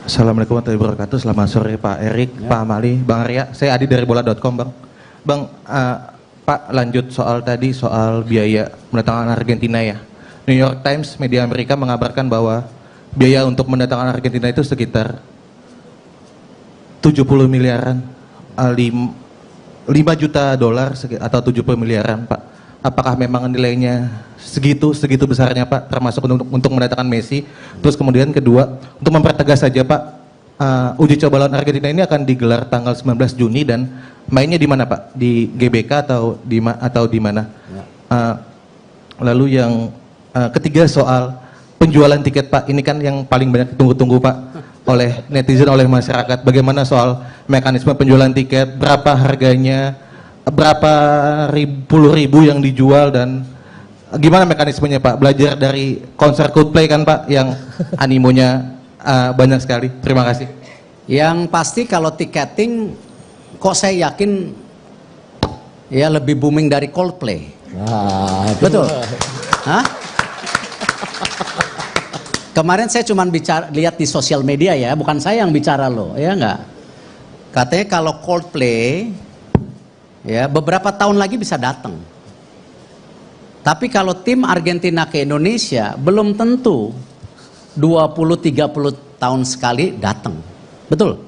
Assalamualaikum warahmatullahi wabarakatuh. Selamat sore Pak Erik, ya. Pak Amali, Bang Arya. Saya Adi dari bola.com, Bang. Bang, Pak lanjut soal tadi, soal biaya mendatangkan Argentina ya. New York Times, media Amerika mengabarkan bahwa biaya untuk mendatangkan Argentina itu sekitar 70 miliaran, 5 juta dolar atau 70 miliaran, Pak. Apakah memang nilainya segitu besarnya Pak, termasuk untuk mendatangkan Messi? Terus kemudian kedua, untuk mempertegas saja Pak, uji coba lawan Argentina ini akan digelar tanggal 19 Juni dan mainnya di mana Pak? Di GBK atau di mana? Ya. Lalu yang ketiga soal penjualan tiket Pak, ini kan yang paling banyak ditunggu-tunggu Pak oleh netizen, oleh masyarakat. Bagaimana soal mekanisme penjualan tiket, berapa harganya, berapa puluh ribu yang dijual, dan gimana mekanismenya Pak? Belajar dari konser Coldplay kan Pak, yang animonya banyak sekali. Terima kasih. Yang pasti kalau tiketing, kok saya yakin ya lebih booming dari Coldplay. Betul. Hah? Kemarin saya cuma lihat di sosial media ya, bukan saya yang bicara loh, ya enggak. Katanya kalau Coldplay ya beberapa tahun lagi bisa datang. Tapi kalau tim Argentina ke Indonesia belum tentu 20-30 tahun sekali datang. Betul?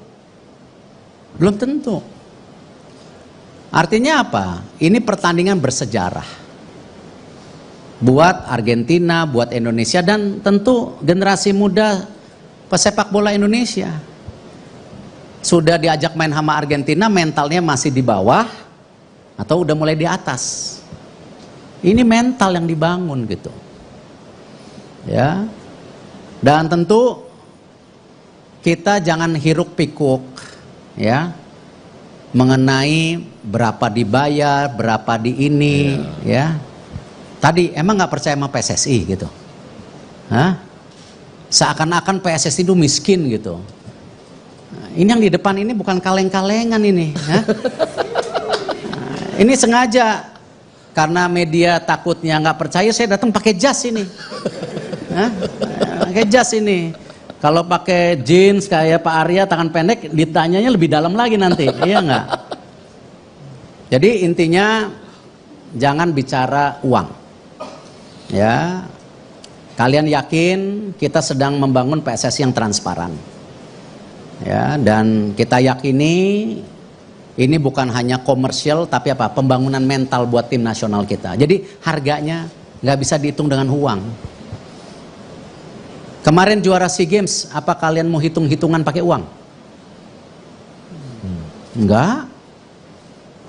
Belum tentu. Artinya apa? Ini pertandingan bersejarah. Buat Argentina, buat Indonesia, dan tentu generasi muda pesepak bola Indonesia. Sudah diajak main sama Argentina, mentalnya masih di bawah atau udah mulai di atas. Ini mental yang dibangun gitu. Ya. Dan tentu kita jangan hiruk pikuk ya mengenai berapa dibayar, berapa di ini ya. Tadi emang nggak percaya sama PSSI gitu. Hah? Seakan-akan PSSI itu miskin gitu. Nah, ini yang di depan ini bukan kaleng-kalengan ini. Hah? Nah, ini sengaja karena media takutnya nggak percaya, saya datang pakai jas ini. Hah? Pakai jas ini. Kalau pakai jeans kayak Pak Arya tangan pendek, ditanyanya lebih dalam lagi nanti, iya nggak? Jadi intinya jangan bicara uang. Ya, kalian yakin kita sedang membangun PSSI yang transparan. Ya, dan kita yakini ini bukan hanya komersial tapi apa? Pembangunan mental buat tim nasional kita. Jadi harganya nggak bisa dihitung dengan uang. Kemarin juara SEA Games, apa kalian mau hitung-hitungan pakai uang? Enggak.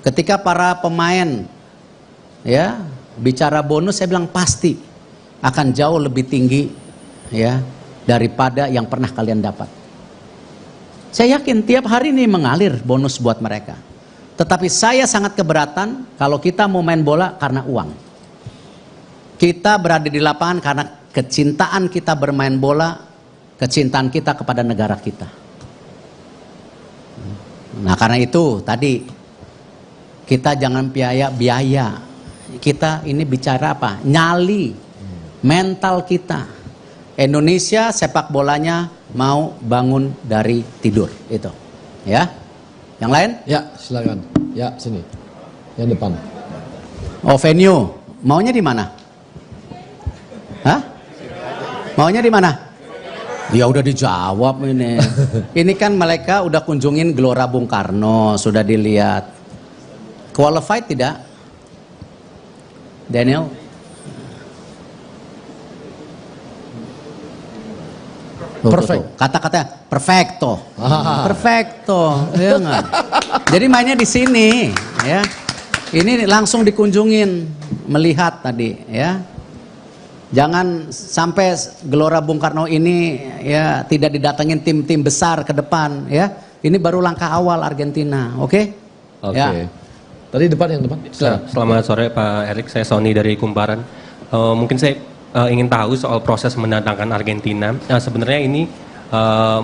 Ketika para pemain ya bicara bonus, saya bilang pasti akan jauh lebih tinggi ya daripada yang pernah kalian dapat. Saya yakin tiap hari ini mengalir bonus buat mereka. Tetapi saya sangat keberatan kalau kita mau main bola karena uang. Kita berada di lapangan karena kecintaan kita bermain bola, kecintaan kita kepada negara kita. Nah karena itu tadi kita jangan biaya. Kita ini bicara apa? Nyali mental kita. Indonesia sepak bolanya mau bangun dari tidur itu. Ya. Yang lain? Ya, silakan. Ya, sini. Yang depan. Oh, venue. Maunya di mana? Hah? Maunya di mana? Ya udah dijawab ini. Ini kan mereka udah kunjungin Gelora Bung Karno, sudah dilihat. Qualified tidak? Daniel? Perfect. Kata-kata perfecto. Perfecto, ya enggak? Jadi mainnya di sini, ya. Ini langsung dikunjungin, melihat tadi, ya. Jangan sampai Gelora Bung Karno ini ya tidak didatengin tim-tim besar ke depan, ya. Ini baru langkah awal Argentina, oke? Oke. Ya. Tadi depan, yang depan. Selamat sore Pak Erik, saya Sony dari Kumparan. Mungkin saya ingin tahu soal proses mendatangkan Argentina. Sebenarnya ini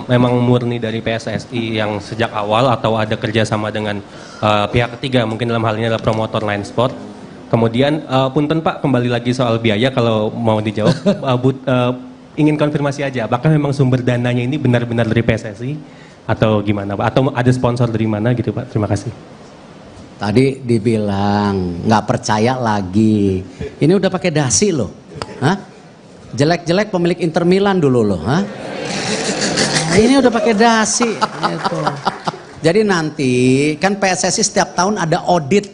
memang murni dari PSSI yang sejak awal atau ada kerjasama dengan pihak ketiga, mungkin dalam hal ini adalah promotor Line Sport. Kemudian punten Pak, kembali lagi soal biaya kalau mau dijawab. Ingin konfirmasi aja, apakah memang sumber dananya ini benar-benar dari PSSI atau gimana Pak? Atau ada sponsor dari mana gitu Pak? Terima kasih. Tadi dibilang nggak percaya lagi. Ini udah pakai dasi loh. Hah? Jelek-jelek pemilik Inter Milan dulu loh. Hah? Nah, ini udah pakai dasi. Gitu. Jadi nanti kan PSSI setiap tahun ada audit,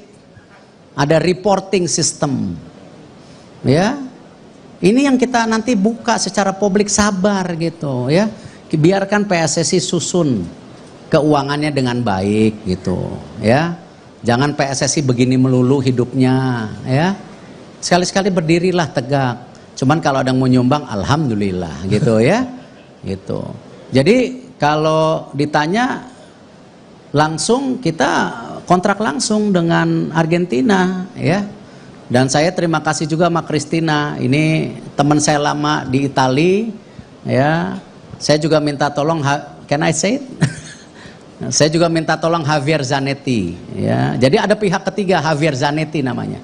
ada reporting system. Ya, ini yang kita nanti buka secara publik, sabar gitu ya. Biarkan PSSI susun keuangannya dengan baik gitu ya. Jangan PSSI begini melulu hidupnya ya. Sekali-sekali berdirilah tegak. Cuman kalau ada yang mau nyumbang, alhamdulillah gitu ya. Gitu. Jadi kalau ditanya langsung, kita kontrak langsung dengan Argentina ya. Dan saya terima kasih juga sama Christina. Ini teman saya lama di Itali ya. Saya juga minta tolong, can I say it? Saya juga minta tolong Javier Zanetti ya. Jadi ada pihak ketiga, Javier Zanetti namanya.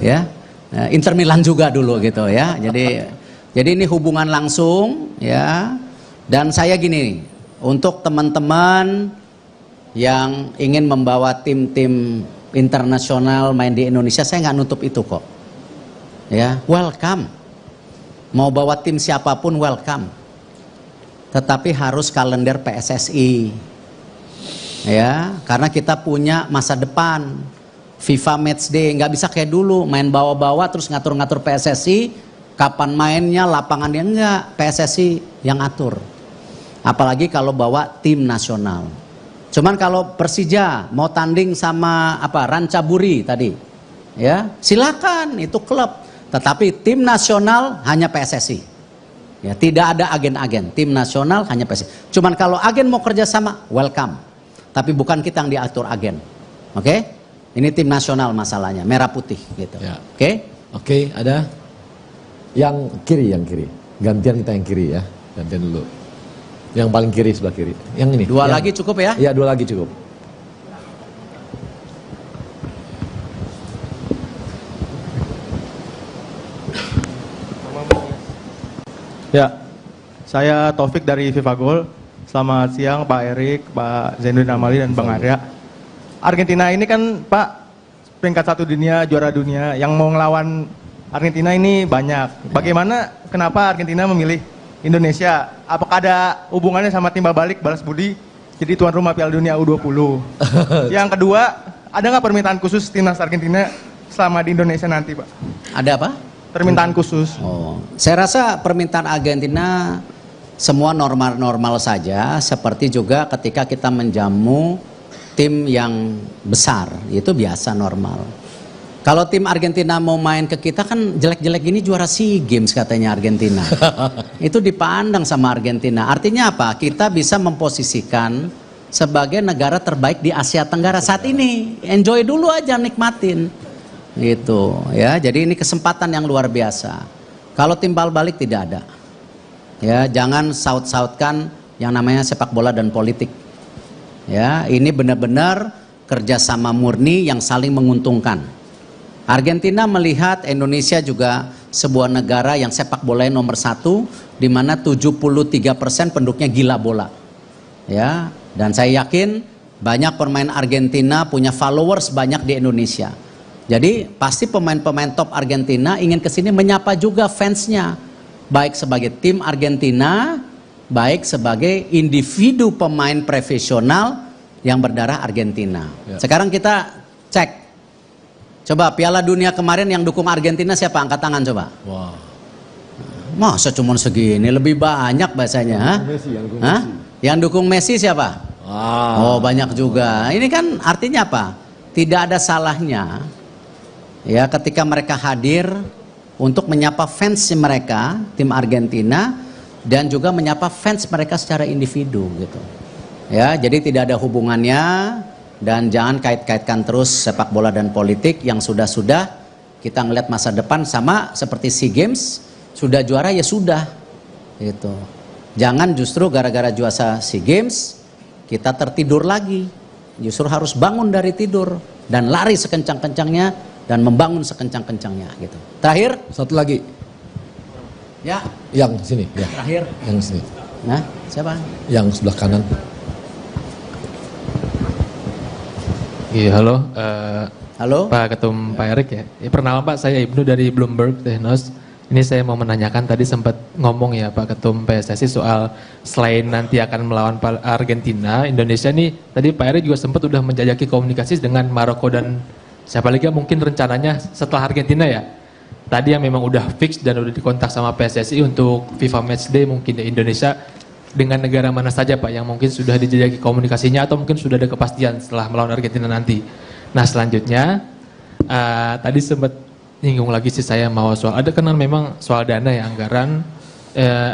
Ya. Inter Milan juga dulu gitu ya. Jadi ini hubungan langsung ya. Dan saya gini, untuk teman-teman yang ingin membawa tim-tim internasional main di Indonesia, saya nggak nutup itu kok. Ya, welcome. Mau bawa tim siapapun welcome. Tetapi harus kalender PSSI. Ya, karena kita punya masa depan. FIFA Matchday nggak bisa kayak dulu main bawa-bawa terus ngatur-ngatur PSSI, kapan mainnya, lapangannya, enggak, PSSI yang atur. Apalagi kalau bawa tim nasional. Cuman kalau Persija mau tanding sama Rancaburi tadi, ya silakan, itu klub. Tetapi tim nasional hanya PSSI. Ya, tidak ada agen-agen. Tim nasional hanya PSSI. Cuman kalau agen mau kerjasama, welcome. Tapi bukan kita yang diatur agen. Oke? Ini tim nasional masalahnya, merah putih gitu. Ya. Oke, ada yang kiri, gantian kita yang kiri ya, gantian dulu. Yang paling kiri, sebelah kiri, yang ini. Dua lagi cukup ya? Iya, 2 lagi cukup. Ya, saya Taufik dari FIFA Goal. Selamat siang Pak Erik, Pak Zainuddin Amali dan Bang Arya. Argentina ini kan Pak peringkat 1 dunia, juara dunia. Yang mau ngelawan Argentina ini banyak. Bagaimana, kenapa Argentina memilih Indonesia? Apakah ada hubungannya sama timbal balik balas budi jadi tuan rumah Piala Dunia U20? Yang kedua, ada nggak permintaan khusus timnas Argentina selama di Indonesia nanti Pak? Ada apa? Permintaan khusus. Saya rasa permintaan Argentina semua normal-normal saja, seperti juga ketika kita menjamu tim yang besar, itu biasa normal. Kalau tim Argentina mau main ke kita kan jelek-jelek gini juara SEA Games katanya Argentina. Itu dipandang sama Argentina. Artinya apa? Kita bisa memposisikan sebagai negara terbaik di Asia Tenggara saat ini. Enjoy dulu aja, nikmatin. Gitu ya. Jadi ini kesempatan yang luar biasa. Kalau timbal balik tidak ada. Ya, jangan saut-sautkan yang namanya sepak bola dan politik. Ya, ini benar-benar kerjasama murni yang saling menguntungkan. Argentina melihat Indonesia juga sebuah negara yang sepak bolanya nomor 1, di mana 73% penduduknya gila bola. Ya, dan saya yakin banyak pemain Argentina punya followers banyak di Indonesia. Jadi pasti pemain-pemain top Argentina ingin kesini menyapa juga fansnya, baik sebagai tim Argentina, baik sebagai individu pemain profesional yang berdarah Argentina. Ya. Sekarang kita cek. Coba Piala Dunia kemarin yang dukung Argentina siapa? Angkat tangan coba. Wah. Masa cuma segini, lebih banyak bahasanya. Yang dukung Messi siapa? Oh, banyak juga. Ini kan artinya apa? Tidak ada salahnya ya ketika mereka hadir untuk menyapa fans mereka, tim Argentina, dan juga menyapa fans mereka secara individu gitu. Ya, jadi tidak ada hubungannya, dan jangan kait-kaitkan terus sepak bola dan politik. Yang sudah-sudah kita ngelihat masa depan sama seperti SEA Games, sudah juara ya sudah gitu. Jangan justru gara-gara juara SEA Games kita tertidur lagi. Justru harus bangun dari tidur dan lari sekencang-kencangnya dan membangun sekencang-kencangnya gitu. Terakhir, satu lagi. Ya, yang sini ya. Terakhir. Yang sini. Nah, siapa? Yang sebelah kanan. Iya, halo. Halo. Pak Ketum, Pak Erik ya. Perkenalan Pak, saya Ibnu dari Bloomberg Technos. Ini saya mau menanyakan, tadi sempat ngomong ya Pak Ketum PSSI soal selain nanti akan melawan Argentina, Indonesia nih, tadi Pak Erik juga sempat udah menjajaki komunikasi dengan Maroko dan siapa lagi mungkin rencananya setelah Argentina ya. Tadi yang memang udah fix dan udah dikontak sama PSSI untuk FIFA Matchday mungkin di Indonesia dengan negara mana saja Pak yang mungkin sudah dijajaki komunikasinya atau mungkin sudah ada kepastian setelah melawan Argentina nanti. Nah selanjutnya tadi sempat nyinggung lagi sih saya mau soal ada kan memang soal dana ya anggaran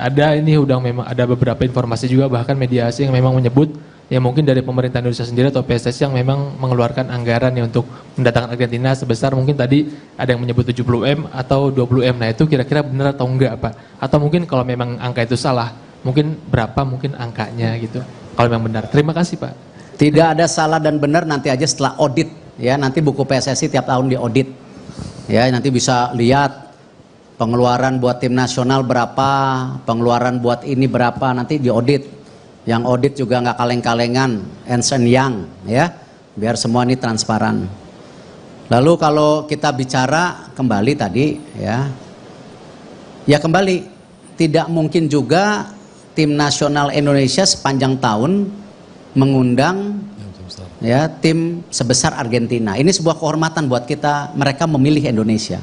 ada ini udah memang ada beberapa informasi juga bahkan mediasi yang memang menyebut ya mungkin dari pemerintah Indonesia sendiri atau PSSI yang memang mengeluarkan anggaran ya untuk mendatangkan Argentina sebesar mungkin tadi ada yang menyebut 70M atau 20M. Nah itu kira-kira benar atau enggak Pak? Atau mungkin kalau memang angka itu salah, mungkin berapa mungkin angkanya gitu kalau memang benar. Terima kasih Pak. Tidak ada salah dan benar, nanti aja setelah audit ya, nanti buku PSSI tiap tahun diaudit ya, nanti bisa lihat pengeluaran buat tim nasional berapa, pengeluaran buat ini berapa, nanti diaudit. Yang audit juga nggak kaleng-kalengan, Ernst & Young ya, biar semua ini transparan. Lalu kalau kita bicara kembali tadi ya kembali tidak mungkin juga tim nasional Indonesia sepanjang tahun mengundang tim sebesar Argentina. Ini sebuah kehormatan buat kita, mereka memilih Indonesia.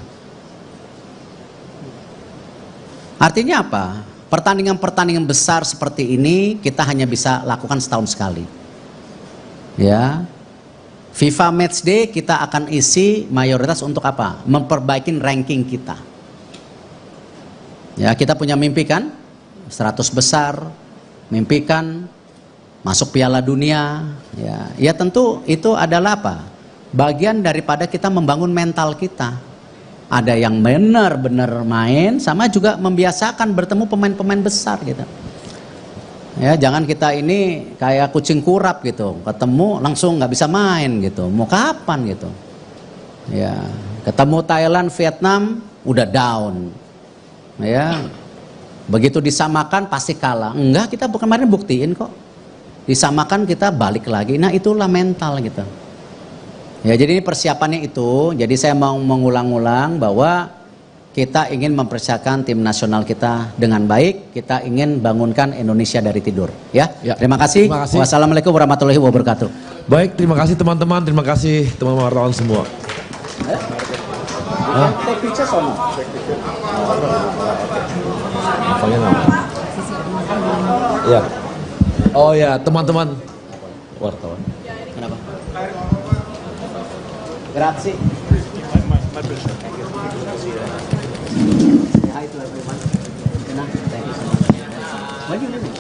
Artinya apa? Pertandingan-pertandingan besar seperti ini kita hanya bisa lakukan setahun sekali. Ya. FIFA Matchday kita akan isi mayoritas untuk apa? Memperbaiki ranking kita. Ya, kita punya mimpi kan? 100 besar, mimpi kan masuk Piala Dunia. Ya tentu itu adalah apa? Bagian daripada kita membangun mental kita. Ada yang benar-benar main, sama juga membiasakan bertemu pemain-pemain besar gitu. Ya, jangan kita ini kayak kucing kurap gitu, ketemu langsung nggak bisa main gitu. Mau kapan gitu? Ya, ketemu Thailand, Vietnam udah down. Ya, begitu disamakan pasti kalah. Enggak, kita kemarin buktiin kok. Disamakan kita balik lagi. Nah, itulah mental gitu. Ya, jadi ini persiapannya itu. Jadi saya mau mengulang-ulang bahwa kita ingin mempersiapkan tim nasional kita dengan baik. Kita ingin bangunkan Indonesia dari tidur. Ya, terima kasih. Wassalamualaikum warahmatullahi wabarakatuh. Baik, terima kasih teman-teman. Terima kasih teman-teman wartawan semua. Ya. Oh ya, teman-teman wartawan. Kenapa? Grazie. Hi to everyone. Thank you so much. When you leaving?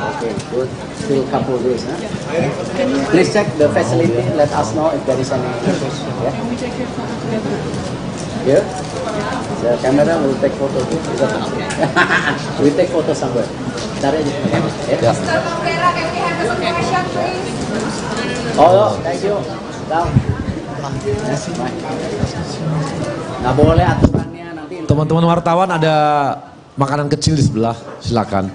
Okay, good. Still couple days, huh? Please check the facility. Let us know if there is any issues. Yeah. Here, the camera will take photo too. We take photo somewhere. Cari aja. Yeah. Oh, thank you. Down. Yes, bye. Nggak boleh aturannya nanti. Teman-teman wartawan ada makanan kecil di sebelah, silakan.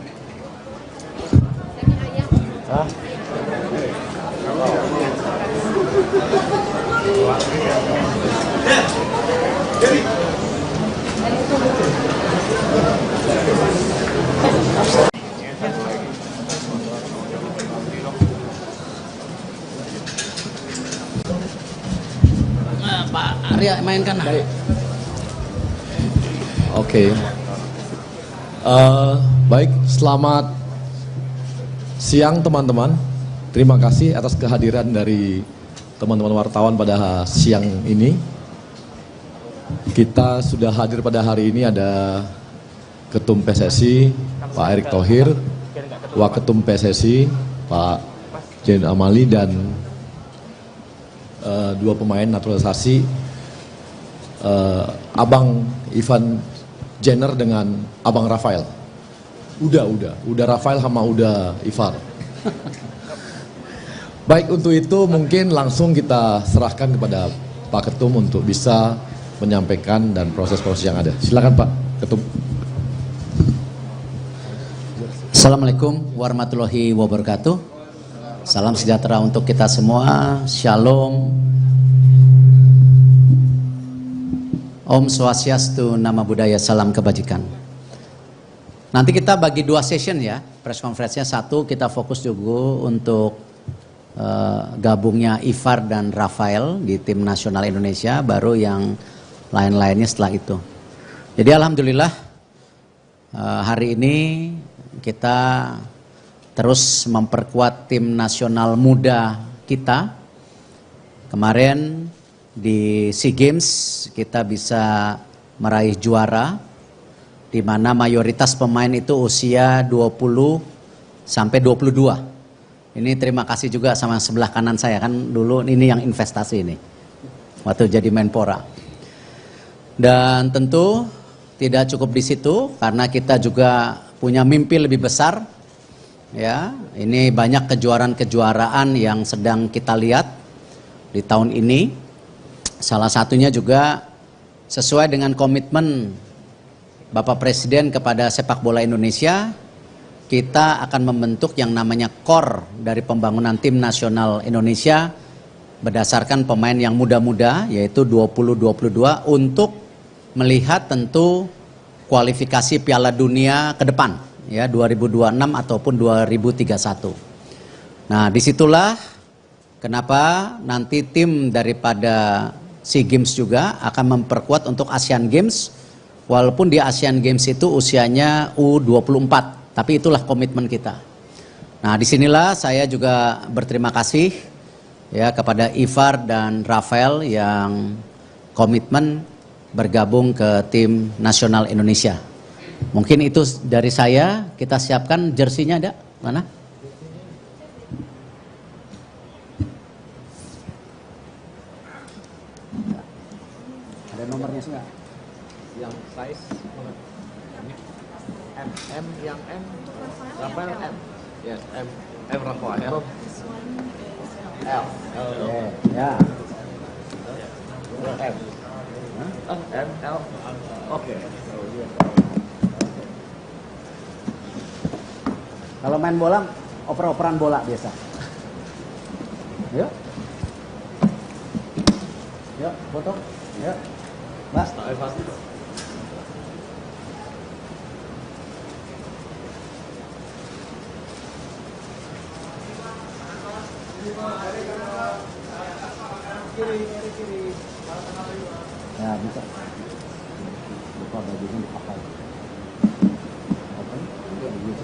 Pak Arya mainkan. Oke. Baik, selamat siang teman-teman. Terima kasih atas kehadiran dari teman-teman wartawan pada siang ini. Kita sudah hadir pada hari ini ada Ketum PSSI Pak Erick Thohir, Waketum PSSI Pak Zainuddin Amali, dan dua pemain naturalisasi, Abang Ivan Jenner dengan Abang Rafael. Udah Rafael sama udah Ivar. Baik, untuk itu mungkin langsung kita serahkan kepada Pak Ketum untuk bisa menyampaikan dan proses-proses yang ada. Silakan Pak Ketum. Assalamualaikum warahmatullahi wabarakatuh. Salam sejahtera untuk kita semua. Shalom. Om Swastiastu, Nama Budaya, salam kebajikan. Nanti kita bagi dua session ya, press conference-nya. Satu kita fokus juga untuk gabungnya Ivar dan Rafael di tim nasional Indonesia, baru yang lain-lainnya setelah itu. Jadi alhamdulillah hari ini kita terus memperkuat tim nasional muda kita. Kemarin di SEA Games kita bisa meraih juara, di mana mayoritas pemain itu usia 20 sampai 22. Ini terima kasih juga sama sebelah kanan saya, kan dulu ini yang investasi ini waktu jadi Menpora. Dan tentu tidak cukup di situ, karena kita juga punya mimpi lebih besar. Ya, ini banyak kejuaraan-kejuaraan yang sedang kita lihat di tahun ini. Salah satunya juga sesuai dengan komitmen Bapak Presiden kepada sepak bola Indonesia, kita akan membentuk yang namanya core dari pembangunan tim nasional Indonesia, berdasarkan pemain yang muda-muda yaitu 2022 untuk melihat tentu kualifikasi Piala Dunia ke depan ya 2026 ataupun 2031. Nah, disitulah kenapa nanti tim daripada SEA Games juga akan memperkuat untuk Asian Games, walaupun di Asian Games itu usianya U24, tapi itulah komitmen kita. Nah, disinilah saya juga berterima kasih ya kepada Ivar dan Rafael yang komitmen bergabung ke tim nasional Indonesia. Mungkin itu dari saya. Kita siapkan jersinya, ada mana? Ada nomornya sih nggak? Yang size M yang M Rafael M. Yes, M Rafael. L. Ya. M. M L. Oke. Kalau main bola, oper-operan bola biasa. Yuk. Yuk, foto. Yuk. Mbak. Ya, bisa. Buka bajunya dipakai. Oke. Bisa.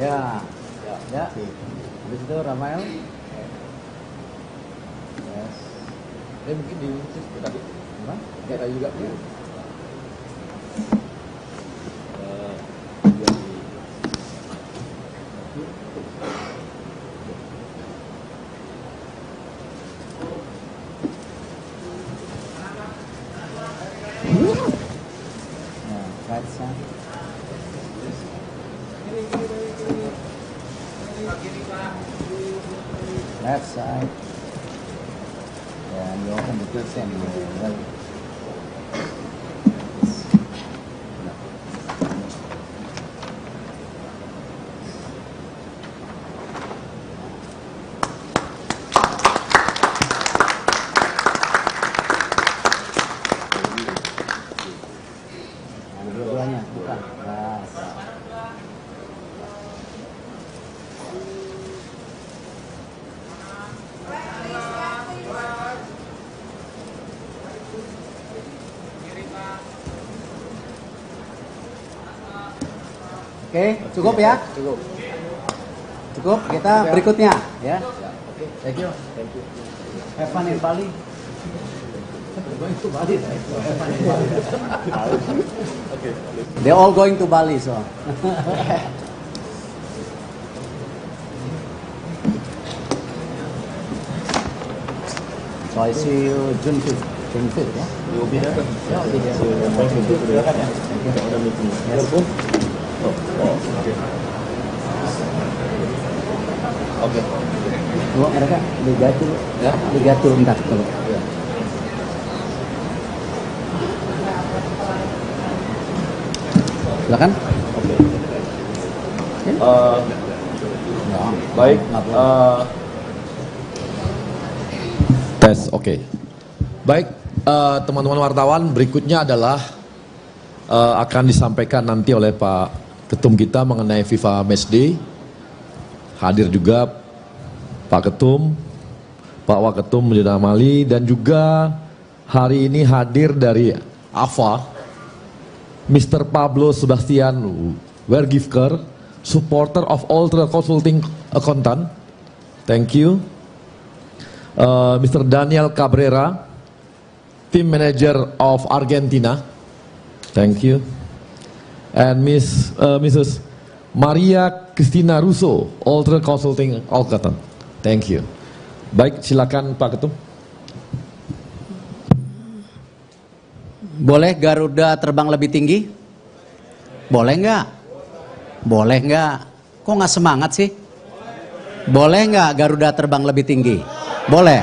Ya, ya. Habis itu Rafael. Yes. Ini mungkin di tadi. Apa? Kita juga. Right side. Left side. Yeah, you open the goods and well. Dua-duanya, bukan. Nah, Oke, cukup ya? Cukup. Cukup, kita berikutnya ya. Thank you. Have fun in Bali. Going to Bali, right? Have fun in Bali. They're all going to Bali, so. So I see you June 5th. June 5th, ya? You'll be there. Yeah, I'll be there. Thank you. Yes. Oke. Tunggu mereka ligatur, Ya. ligatur bentar tunggu. Ya. Silakan. Oke. Ya. Baik. Nggak boleh. Tes, oke. Baik, teman-teman wartawan, berikutnya adalah akan disampaikan nanti oleh Pak Ketum kita mengenai FIFA Matchday. Hadir juga Pak Ketum, Pak Waketum Zainuddin Amali, dan juga hari ini hadir dari AFA, Mr. Pablo Sebastian Wergifker, supporter of Ultra Consulting Accountant. Thank you. Mr. Daniel Cabrera, team manager of Argentina. Thank you. And Mrs. Maria Cristina Russo, Ultra Consulting Accountant. Thank you. Baik, silakan Pak Ketum. Boleh Garuda terbang lebih tinggi? Boleh nggak? Boleh nggak? Kok nggak semangat sih? Boleh nggak Garuda terbang lebih tinggi? Boleh.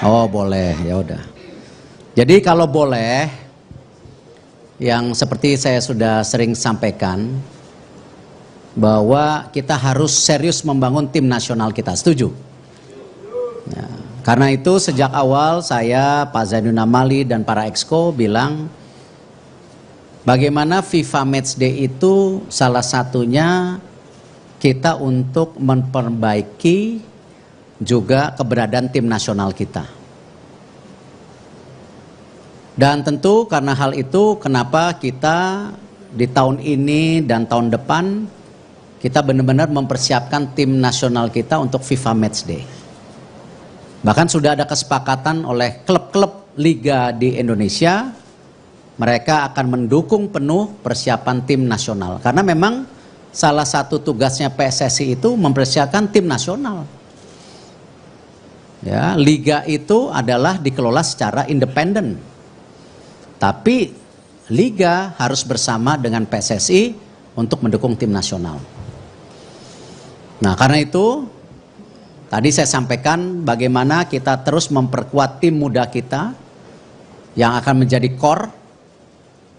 Oh boleh, ya udah. Jadi kalau boleh, yang seperti saya sudah sering sampaikan, bahwa kita harus serius membangun tim nasional kita. Setuju? Ya, karena itu sejak awal saya, Pak Zainuddin Amali dan para exco bilang, bagaimana FIFA Matchday itu salah satunya kita untuk memperbaiki juga keberadaan tim nasional kita. Dan tentu karena hal itu kenapa kita di tahun ini dan tahun depan kita benar-benar mempersiapkan tim nasional kita untuk FIFA Matchday. Bahkan sudah ada kesepakatan oleh klub-klub liga di Indonesia, mereka akan mendukung penuh persiapan tim nasional. Karena memang salah satu tugasnya PSSI itu mempersiapkan tim nasional. Ya, liga itu adalah dikelola secara independen. Tapi liga harus bersama dengan PSSI untuk mendukung tim nasional. Nah, karena itu tadi saya sampaikan bagaimana kita terus memperkuat tim muda kita yang akan menjadi core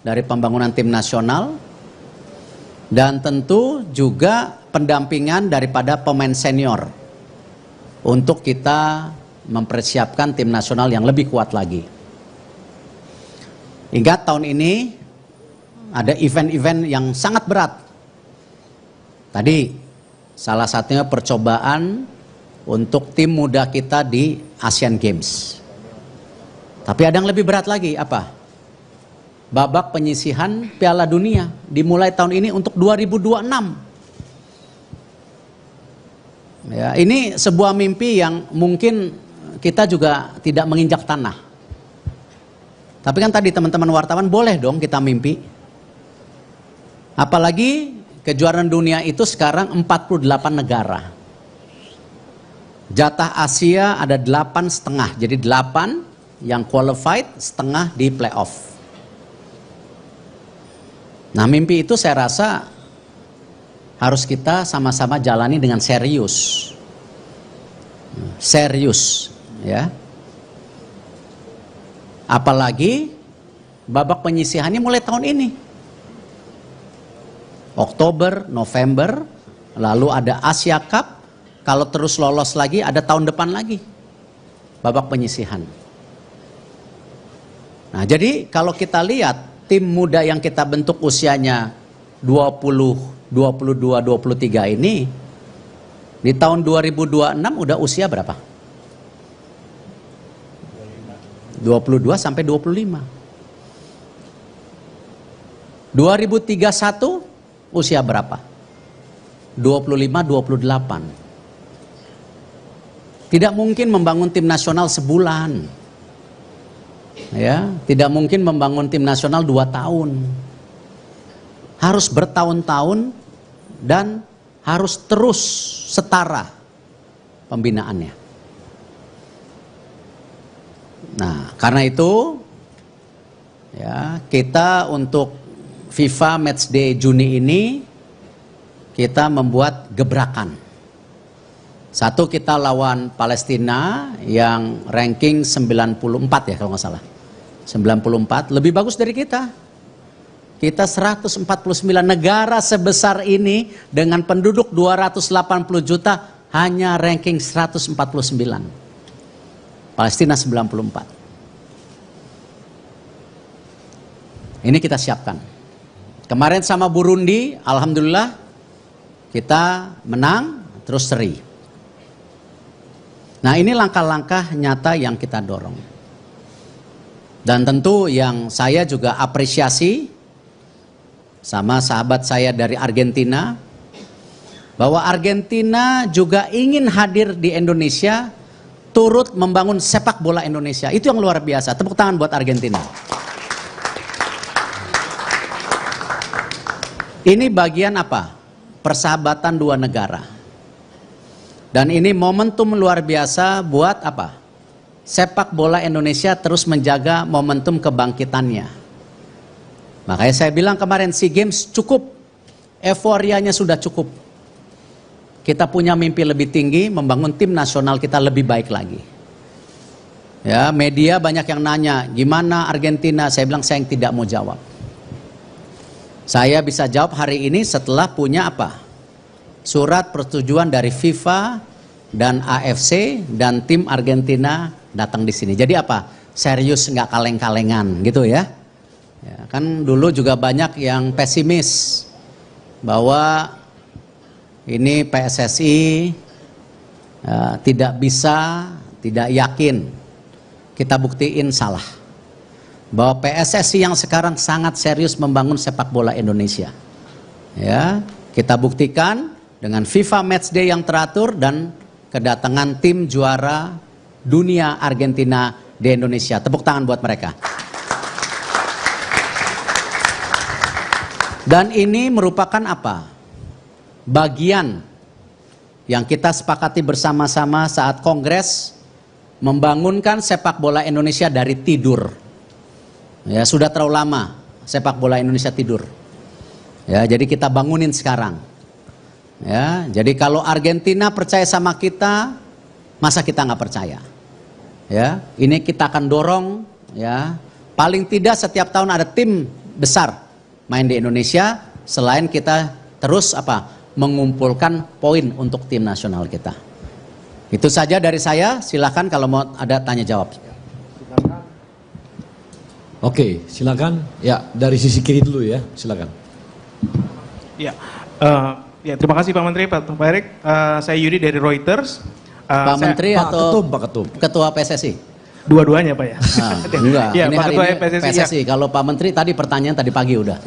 dari pembangunan tim nasional, dan tentu juga pendampingan daripada pemain senior untuk kita mempersiapkan tim nasional yang lebih kuat lagi. Ingat tahun ini ada event-event yang sangat berat. Tadi salah satunya percobaan untuk tim muda kita di Asian Games. Tapi ada yang lebih berat lagi, apa? Babak penyisihan Piala Dunia dimulai tahun ini untuk 2026. Ya, ini sebuah mimpi yang mungkin kita juga tidak menginjak tanah. Tapi kan tadi teman-teman wartawan boleh dong kita mimpi. Apalagi kejuaraan dunia itu sekarang 48 negara. Jatah Asia ada 8,5, jadi 8 yang qualified, setengah di playoff. Nah, mimpi itu saya rasa harus kita sama-sama jalani dengan serius. Serius, ya. Apalagi babak penyisihannya mulai tahun ini. Oktober, November, lalu ada Asia Cup, kalau terus lolos lagi ada tahun depan lagi babak penyisihan. Nah, jadi kalau kita lihat tim muda yang kita bentuk usianya 20, 22, 23 ini, di tahun 2026 udah usia berapa? 22 sampai 25. 2031 usia berapa? 25, 28. Tidak mungkin membangun tim nasional sebulan. Ya, tidak mungkin membangun tim nasional 2 tahun. Harus bertahun-tahun dan harus terus setara pembinaannya. Nah, karena itu ya, kita untuk FIFA Matchday Juni ini kita membuat gebrakan. Satu, kita lawan Palestina yang ranking 94 ya kalau nggak salah. 94, lebih bagus dari kita. Kita 149 negara sebesar ini dengan penduduk 280 juta hanya ranking 149. Palestina 94. Ini kita siapkan. Kemarin sama Burundi, alhamdulillah kita menang terus seri. Nah, ini langkah-langkah nyata yang kita dorong. Dan tentu yang saya juga apresiasi sama sahabat saya dari Argentina, bahwa Argentina juga ingin hadir di Indonesia, turut membangun sepak bola Indonesia. Itu yang luar biasa. Tepuk tangan buat Argentina. Ini bagian apa? Persahabatan dua negara. Dan ini momentum luar biasa buat apa? Sepak bola Indonesia terus menjaga momentum kebangkitannya. Makanya saya bilang kemarin SEA Games cukup, euforianya sudah cukup. Kita punya mimpi lebih tinggi, membangun tim nasional kita lebih baik lagi. Ya, media banyak yang nanya, gimana Argentina? Saya bilang saya yang tidak mau jawab. Saya bisa jawab hari ini setelah punya apa? Surat persetujuan dari FIFA dan AFC dan tim Argentina datang di sini. Jadi apa? Serius, nggak kaleng-kalengan gitu ya. Ya, kan dulu juga banyak yang pesimis bahwa ini PSSI tidak bisa, tidak yakin. Kita buktiin salah. Bahwa PSSI yang sekarang sangat serius membangun sepak bola Indonesia. Ya, kita buktikan dengan FIFA Matchday yang teratur dan kedatangan tim juara dunia Argentina di Indonesia. Tepuk tangan buat mereka. Dan ini merupakan apa? Bagian yang kita sepakati bersama-sama saat Kongres membangunkan sepak bola Indonesia dari tidur. Ya, sudah terlalu lama sepak bola Indonesia tidur. Ya, jadi kita bangunin sekarang. Ya, jadi kalau Argentina percaya sama kita, masa kita nggak percaya? Ya, ini kita akan dorong. Ya, paling tidak setiap tahun ada tim besar main di Indonesia, selain kita terus apa mengumpulkan poin untuk tim nasional kita. Itu saja dari saya. Silakan kalau mau ada tanya jawab. Oke, silakan. Ya, dari sisi kiri dulu ya, silakan. Ya, ya terima kasih Pak Menteri, Pak Erik. Saya Yudi dari Reuters. Pak Menteri Pak atau Ketum, Pak Ketum. Ketua PSSI? Dua-duanya Pak ya. Enggak, ya, ini Pak hari Ketua ini PSSI. PSSI. Ya. Kalau Pak Menteri tadi pertanyaan tadi pagi udah.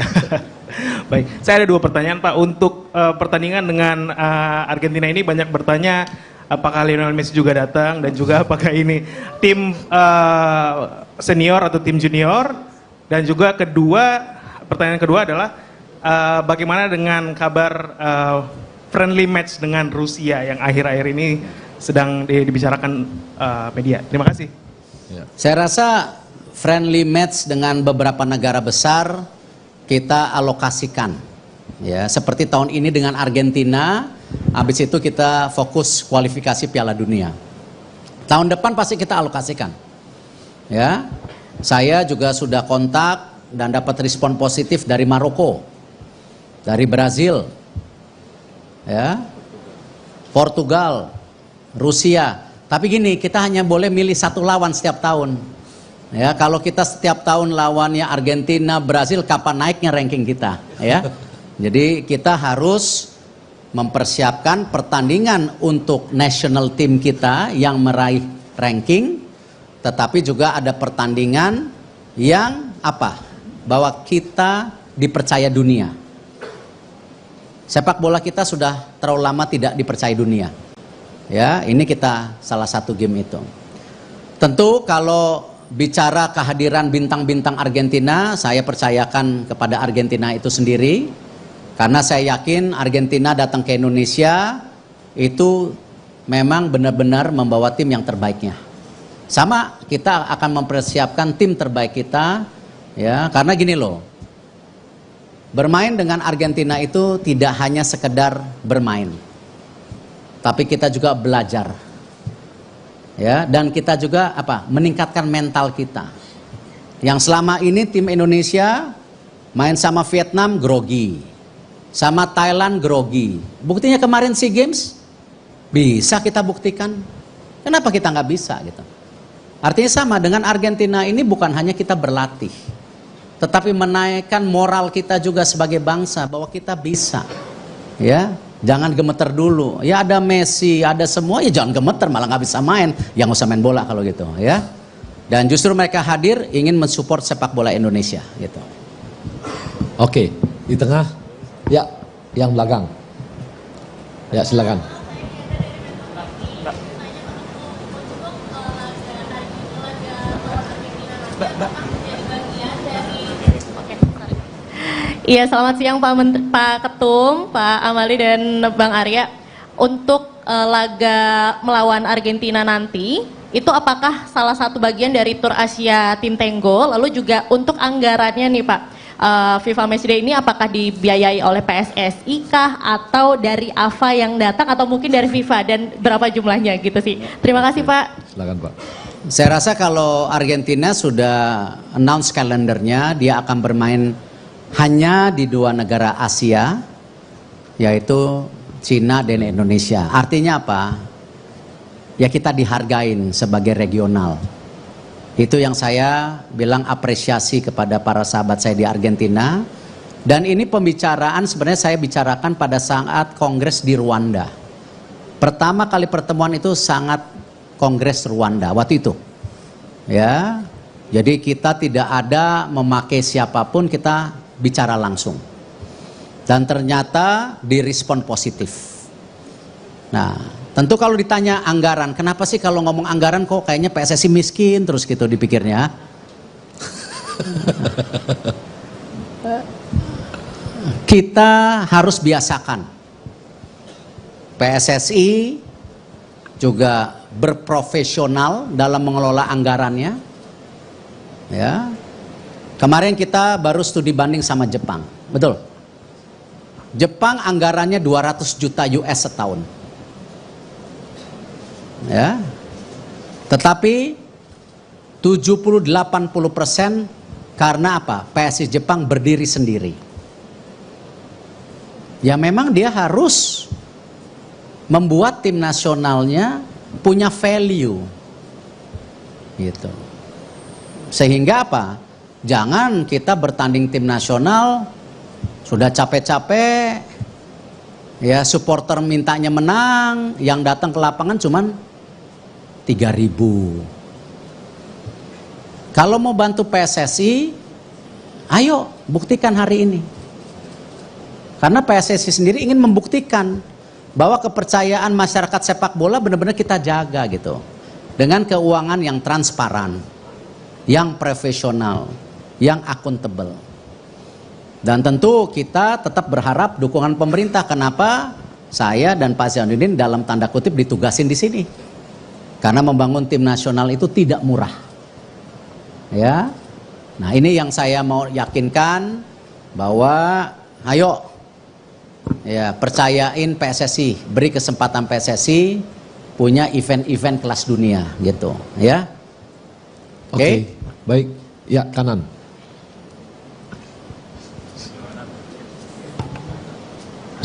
Baik, saya ada dua pertanyaan Pak. Untuk pertandingan dengan Argentina ini banyak bertanya apakah Lionel Messi juga datang dan juga apakah ini tim senior atau tim junior, dan juga pertanyaan kedua adalah bagaimana dengan kabar friendly match dengan Rusia yang akhir-akhir ini sedang dibicarakan media. Terima kasih. Ya. Saya rasa friendly match dengan beberapa negara besar kita alokasikan. Ya, seperti tahun ini dengan Argentina, habis itu kita fokus kualifikasi Piala Dunia. Tahun depan pasti kita alokasikan. Ya, saya juga sudah kontak dan dapat respon positif dari Maroko, dari Brazil, ya, Portugal, Rusia. Tapi gini, kita hanya boleh milih satu lawan setiap tahun. Ya, kalau kita setiap tahun lawannya Argentina, Brazil, kapan naiknya ranking kita? Ya, jadi kita harus mempersiapkan pertandingan untuk national team kita yang meraih ranking, tetapi juga ada pertandingan yang apa? Bahwa kita dipercaya dunia. Sepak bola kita sudah terlalu lama tidak dipercaya dunia. Ya, ini kita salah satu game itu. Tentu kalau bicara kehadiran bintang-bintang Argentina, saya percayakan kepada Argentina itu sendiri. Karena saya yakin Argentina datang ke Indonesia itu memang benar-benar membawa tim yang terbaiknya. Sama, kita akan mempersiapkan tim terbaik kita, ya, karena gini loh. Bermain dengan Argentina itu tidak hanya sekedar bermain, tapi kita juga belajar, ya, dan kita juga apa? Meningkatkan mental kita. Yang selama ini tim Indonesia main sama Vietnam grogi, sama Thailand grogi. Buktinya kemarin SEA Games bisa kita buktikan. Kenapa kita nggak bisa gitu? Artinya sama dengan Argentina ini, bukan hanya kita berlatih, tetapi menaikkan moral kita juga sebagai bangsa bahwa kita bisa. Ya, jangan gemeter dulu. Ya, ada Messi, ada semua, ya jangan gemeter, malah nggak bisa main. Yang usah main bola kalau gitu, ya. Dan justru mereka hadir ingin mensupport sepak bola Indonesia, gitu. Oke, di tengah, ya, yang belakang. Ya, silakan. Iya, selamat siang Pak Ketum, Pak Amali dan Bang Arya. Untuk laga melawan Argentina nanti, itu apakah salah satu bagian dari tur Asia Tim Tenggo? Lalu juga untuk anggarannya nih Pak, FIFA Matchday ini apakah dibiayai oleh PSSI kah atau dari AFA yang datang atau mungkin dari FIFA dan berapa jumlahnya gitu sih. Terima kasih Pak. Silakan Pak. Saya rasa kalau Argentina sudah announce kalendernya, dia akan bermain hanya di 2 negara Asia, yaitu Cina dan Indonesia. Artinya apa? Ya kita dihargain sebagai regional. Itu yang saya bilang apresiasi kepada para sahabat saya di Argentina. Dan ini pembicaraan sebenarnya saya bicarakan pada saat kongres di Rwanda. Pertama kali pertemuan itu sangat kongres Rwanda waktu itu. Ya. Jadi kita tidak ada memakai siapapun, kita bicara langsung. Dan ternyata direspon positif. Nah, tentu kalau ditanya anggaran, kenapa sih kalau ngomong anggaran kok kayaknya PSSI miskin terus gitu dipikirnya. Kita harus biasakan PSSI juga berprofesional dalam mengelola anggarannya. Ya. Kemarin kita baru studi banding sama Jepang. Betul. Jepang anggarannya 200 juta US setahun. Ya. Tetapi 70-80% karena apa? PSSI Jepang berdiri sendiri. Ya memang dia harus membuat tim nasionalnya punya value. Gitu. Sehingga apa? Jangan kita bertanding tim nasional sudah capek-capek, ya supporter mintanya menang, yang datang ke lapangan cuman 3.000. Kalau mau bantu PSSI, ayo buktikan hari ini. Karena PSSI sendiri ingin membuktikan bahwa kepercayaan masyarakat sepak bola benar-benar kita jaga gitu. Dengan keuangan yang transparan, yang profesional, yang akuntabel. Dan tentu kita tetap berharap dukungan pemerintah. Kenapa saya dan Pak Zainuddin dalam tanda kutip ditugasin di sini? Karena membangun tim nasional itu tidak murah. Ya. Nah, ini yang saya mau yakinkan bahwa ayo ya percayain PSSI, beri kesempatan PSSI punya event-event kelas dunia gitu, ya. Oke. Baik. Ya, kanan.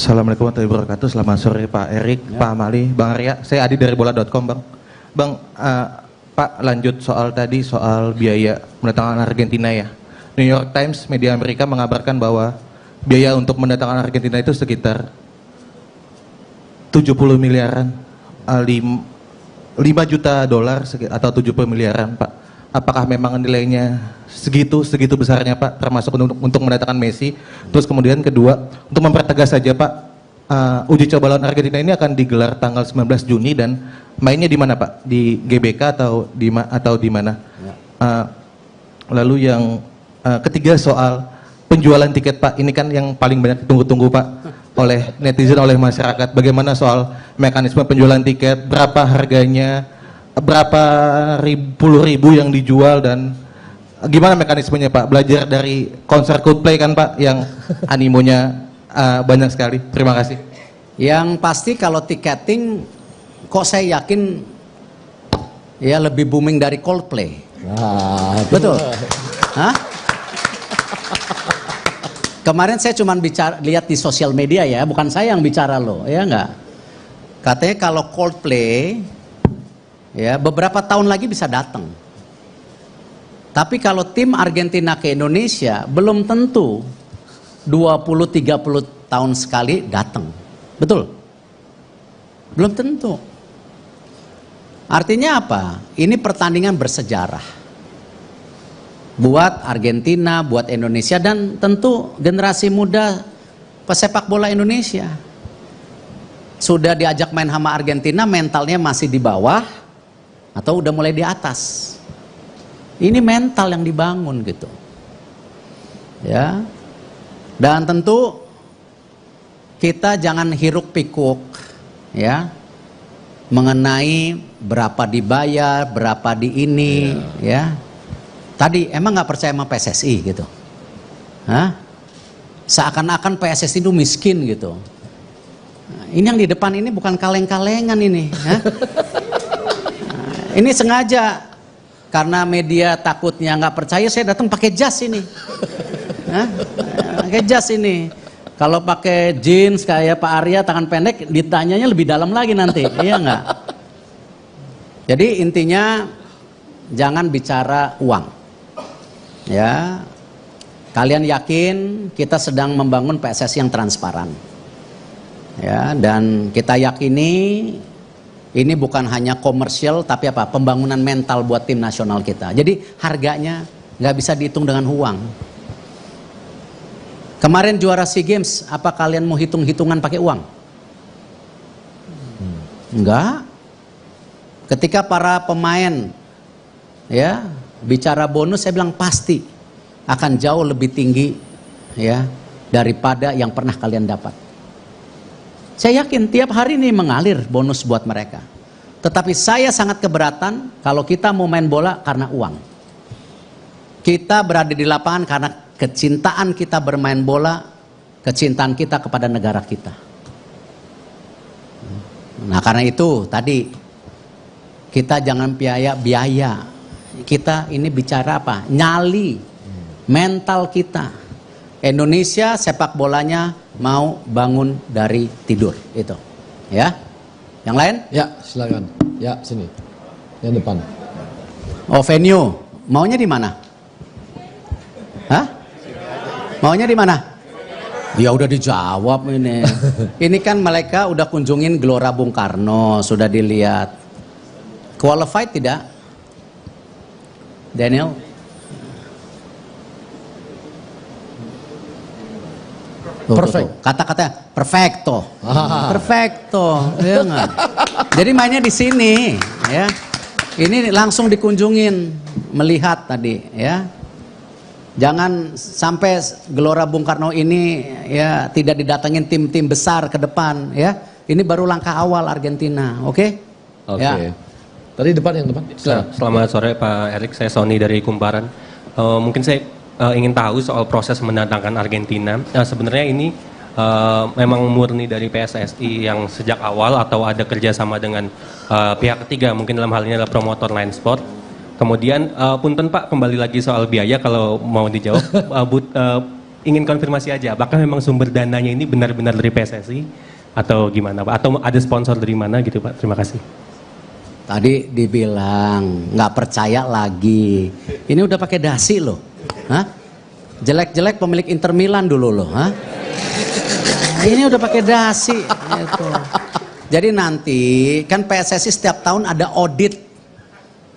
Assalamualaikum warahmatullahi wabarakatuh. Selamat sore Pak Erik, ya. Pak Amali, Bang Arya. Saya Adi dari bola.com Bang. Bang, Pak lanjut soal tadi soal biaya mendatangkan Argentina ya. New York Times, media Amerika mengabarkan bahwa biaya untuk mendatangkan Argentina itu sekitar 70 miliaran, 5 juta dolar atau 70 miliaran Pak. Apakah memang nilainya segitu besarnya Pak, termasuk untuk mendatangkan Messi? Terus kemudian kedua, untuk mempertegas saja Pak, uji coba lawan Argentina ini akan digelar tanggal 19 Juni dan mainnya di mana Pak? Di GBK atau di mana? Ya. Lalu yang ketiga soal penjualan tiket Pak, ini kan yang paling banyak ditunggu-tunggu Pak oleh netizen, oleh masyarakat. Bagaimana soal mekanisme penjualan tiket, berapa harganya, berapa puluh ribu yang dijual, dan gimana mekanismenya Pak? Belajar dari konser Coldplay kan Pak, yang animonya banyak sekali. Terima kasih. Yang pasti kalau tiketing, kok saya yakin ya lebih booming dari Coldplay. Nah, betul. Hah? Kemarin saya cuma lihat di sosial media ya, bukan saya yang bicara loh, ya enggak. Katanya kalau Coldplay ya beberapa tahun lagi bisa datang. Tapi kalau tim Argentina ke Indonesia belum tentu 20-30 tahun sekali datang. Betul? Belum tentu. Artinya apa? Ini pertandingan bersejarah. Buat Argentina, buat Indonesia, dan tentu generasi muda pesepak bola Indonesia. Sudah diajak main sama Argentina, mentalnya masih di bawah atau udah mulai di atas. Ini mental yang dibangun gitu. Ya. Dan tentu kita jangan hiruk pikuk ya mengenai berapa dibayar, berapa di ini ya. Tadi emang nggak percaya sama PSSI gitu. Hah? Seakan-akan PSSI itu miskin gitu. Nah, ini yang di depan ini bukan kaleng-kalengan ini. Hah? Nah, ini sengaja karena media takutnya nggak percaya, saya datang pakai jas ini. Hah? Pakai jas ini. Kalau pakai jeans kayak Pak Arya tangan pendek, ditanyanya lebih dalam lagi nanti, iya nggak? Jadi intinya jangan bicara uang, ya. Kalian yakin kita sedang membangun PSSI yang transparan, ya. Dan kita yakini ini bukan hanya komersial, tapi apa? Pembangunan mental buat tim nasional kita. Jadi harganya nggak bisa dihitung dengan uang. Kemarin juara SEA Games, apa kalian mau hitung-hitungan pakai uang? Enggak. Ketika para pemain ya bicara bonus, saya bilang pasti akan jauh lebih tinggi ya daripada yang pernah kalian dapat. Saya yakin tiap hari ini mengalir bonus buat mereka. Tetapi saya sangat keberatan kalau kita mau main bola karena uang. Kita berada di lapangan karena kecintaan kita bermain bola, kecintaan kita kepada negara kita. Nah karena itu tadi kita jangan biaya. Kita ini bicara apa? Nyali mental kita. Indonesia sepak bolanya mau bangun dari tidur itu. Ya. Yang lain? Ya, silakan. Ya, sini. Yang depan. Oh, venue. Maunya di mana? Hah? Maunya di mana? Ya udah dijawab ini. Ini kan mereka udah kunjungin Gelora Bung Karno, sudah dilihat. Qualified tidak? Daniel? Perfect. Kata-katanya perfecto. Perfecto, ya enggak? Jadi mainnya di sini, ya. Ini langsung dikunjungin, melihat tadi, ya. Jangan sampai Gelora Bung Karno ini ya tidak didatengin tim-tim besar ke depan, ya. Ini baru langkah awal Argentina, oke? Oke. Ya. Tadi depan, yang depan. Selamat sore Pak Erik, saya Sony dari Kumparan. Mungkin saya ingin tahu soal proses mendatangkan Argentina. Sebenarnya ini memang murni dari PSSI yang sejak awal atau ada kerjasama dengan pihak ketiga, mungkin dalam hal ini adalah promotor Line Sport. Kemudian punten Pak, kembali lagi soal biaya kalau mau dijawab. Ingin konfirmasi aja, apakah memang sumber dananya ini benar-benar dari PSSI atau gimana Pak? Atau ada sponsor dari mana gitu Pak? Terima kasih. Tadi dibilang nggak percaya lagi. Ini udah pakai dasi loh. Hah? Jelek-jelek pemilik Inter Milan dulu loh. Hah? Ini udah pakai dasi. Gitu. Jadi nanti kan PSSI setiap tahun ada audit,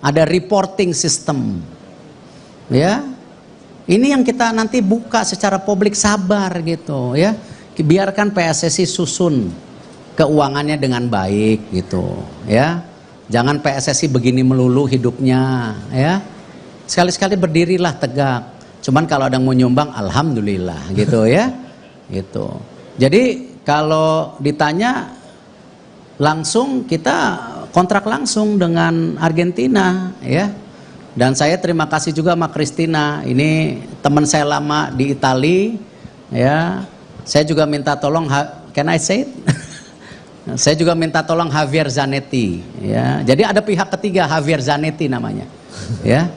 ada reporting system. Ya, ini yang kita nanti buka secara publik, sabar gitu ya. Biarkan PSSI susun keuangannya dengan baik gitu ya. Jangan PSSI begini melulu hidupnya ya. Sekali-sekali berdirilah tegak. Cuman kalau ada yang mau nyumbang, alhamdulillah gitu ya. Gitu. Jadi kalau ditanya langsung, kita kontrak langsung dengan Argentina ya. Dan saya terima kasih juga sama Christina. Ini teman saya lama di Itali ya. Saya juga minta tolong, can I say it? Saya juga minta tolong Javier Zanetti ya. Jadi ada pihak ketiga, Javier Zanetti namanya. Ya.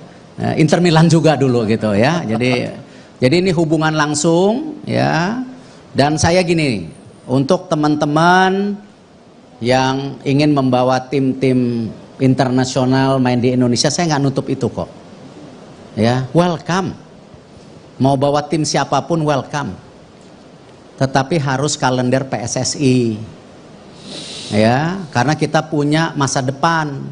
Inter Milan juga dulu gitu ya. Jadi ini hubungan langsung ya. Dan saya gini, untuk teman-teman yang ingin membawa tim-tim internasional main di Indonesia, saya nggak nutup itu kok. Ya, welcome. Mau bawa tim siapapun welcome. Tetapi harus kalender PSSI. Ya, karena kita punya masa depan.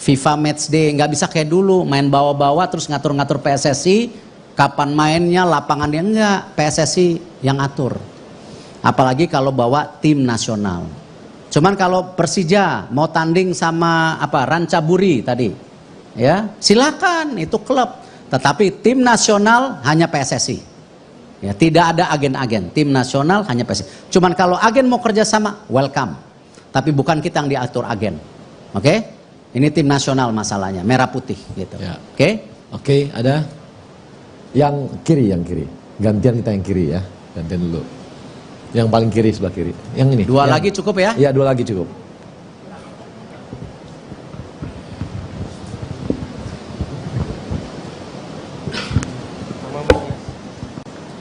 FIFA Matchday nggak bisa kayak dulu main bawa-bawa terus ngatur-ngatur PSSI kapan mainnya, lapangannya, enggak, PSSI yang atur. Apalagi kalau bawa tim nasional. Cuman kalau Persija mau tanding sama Rancaburi tadi, ya silakan, itu klub. Tetapi tim nasional hanya PSSI. Ya, tidak ada agen-agen. Tim nasional hanya PSSI. Cuman kalau agen mau kerjasama, welcome. Tapi bukan kita yang diatur agen. Oke? Ini tim nasional masalahnya, merah putih gitu. Ya. Oke? Oke, ada yang kiri, Gantian kita yang kiri ya. Gantian dulu. Yang paling kiri, sebelah kiri. Yang ini. Dua yang, lagi cukup ya? Iya, 2 lagi cukup.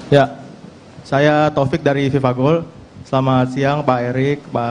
Ya, saya Taufik dari FIFA Goal. Selamat siang Pak Erik, Pak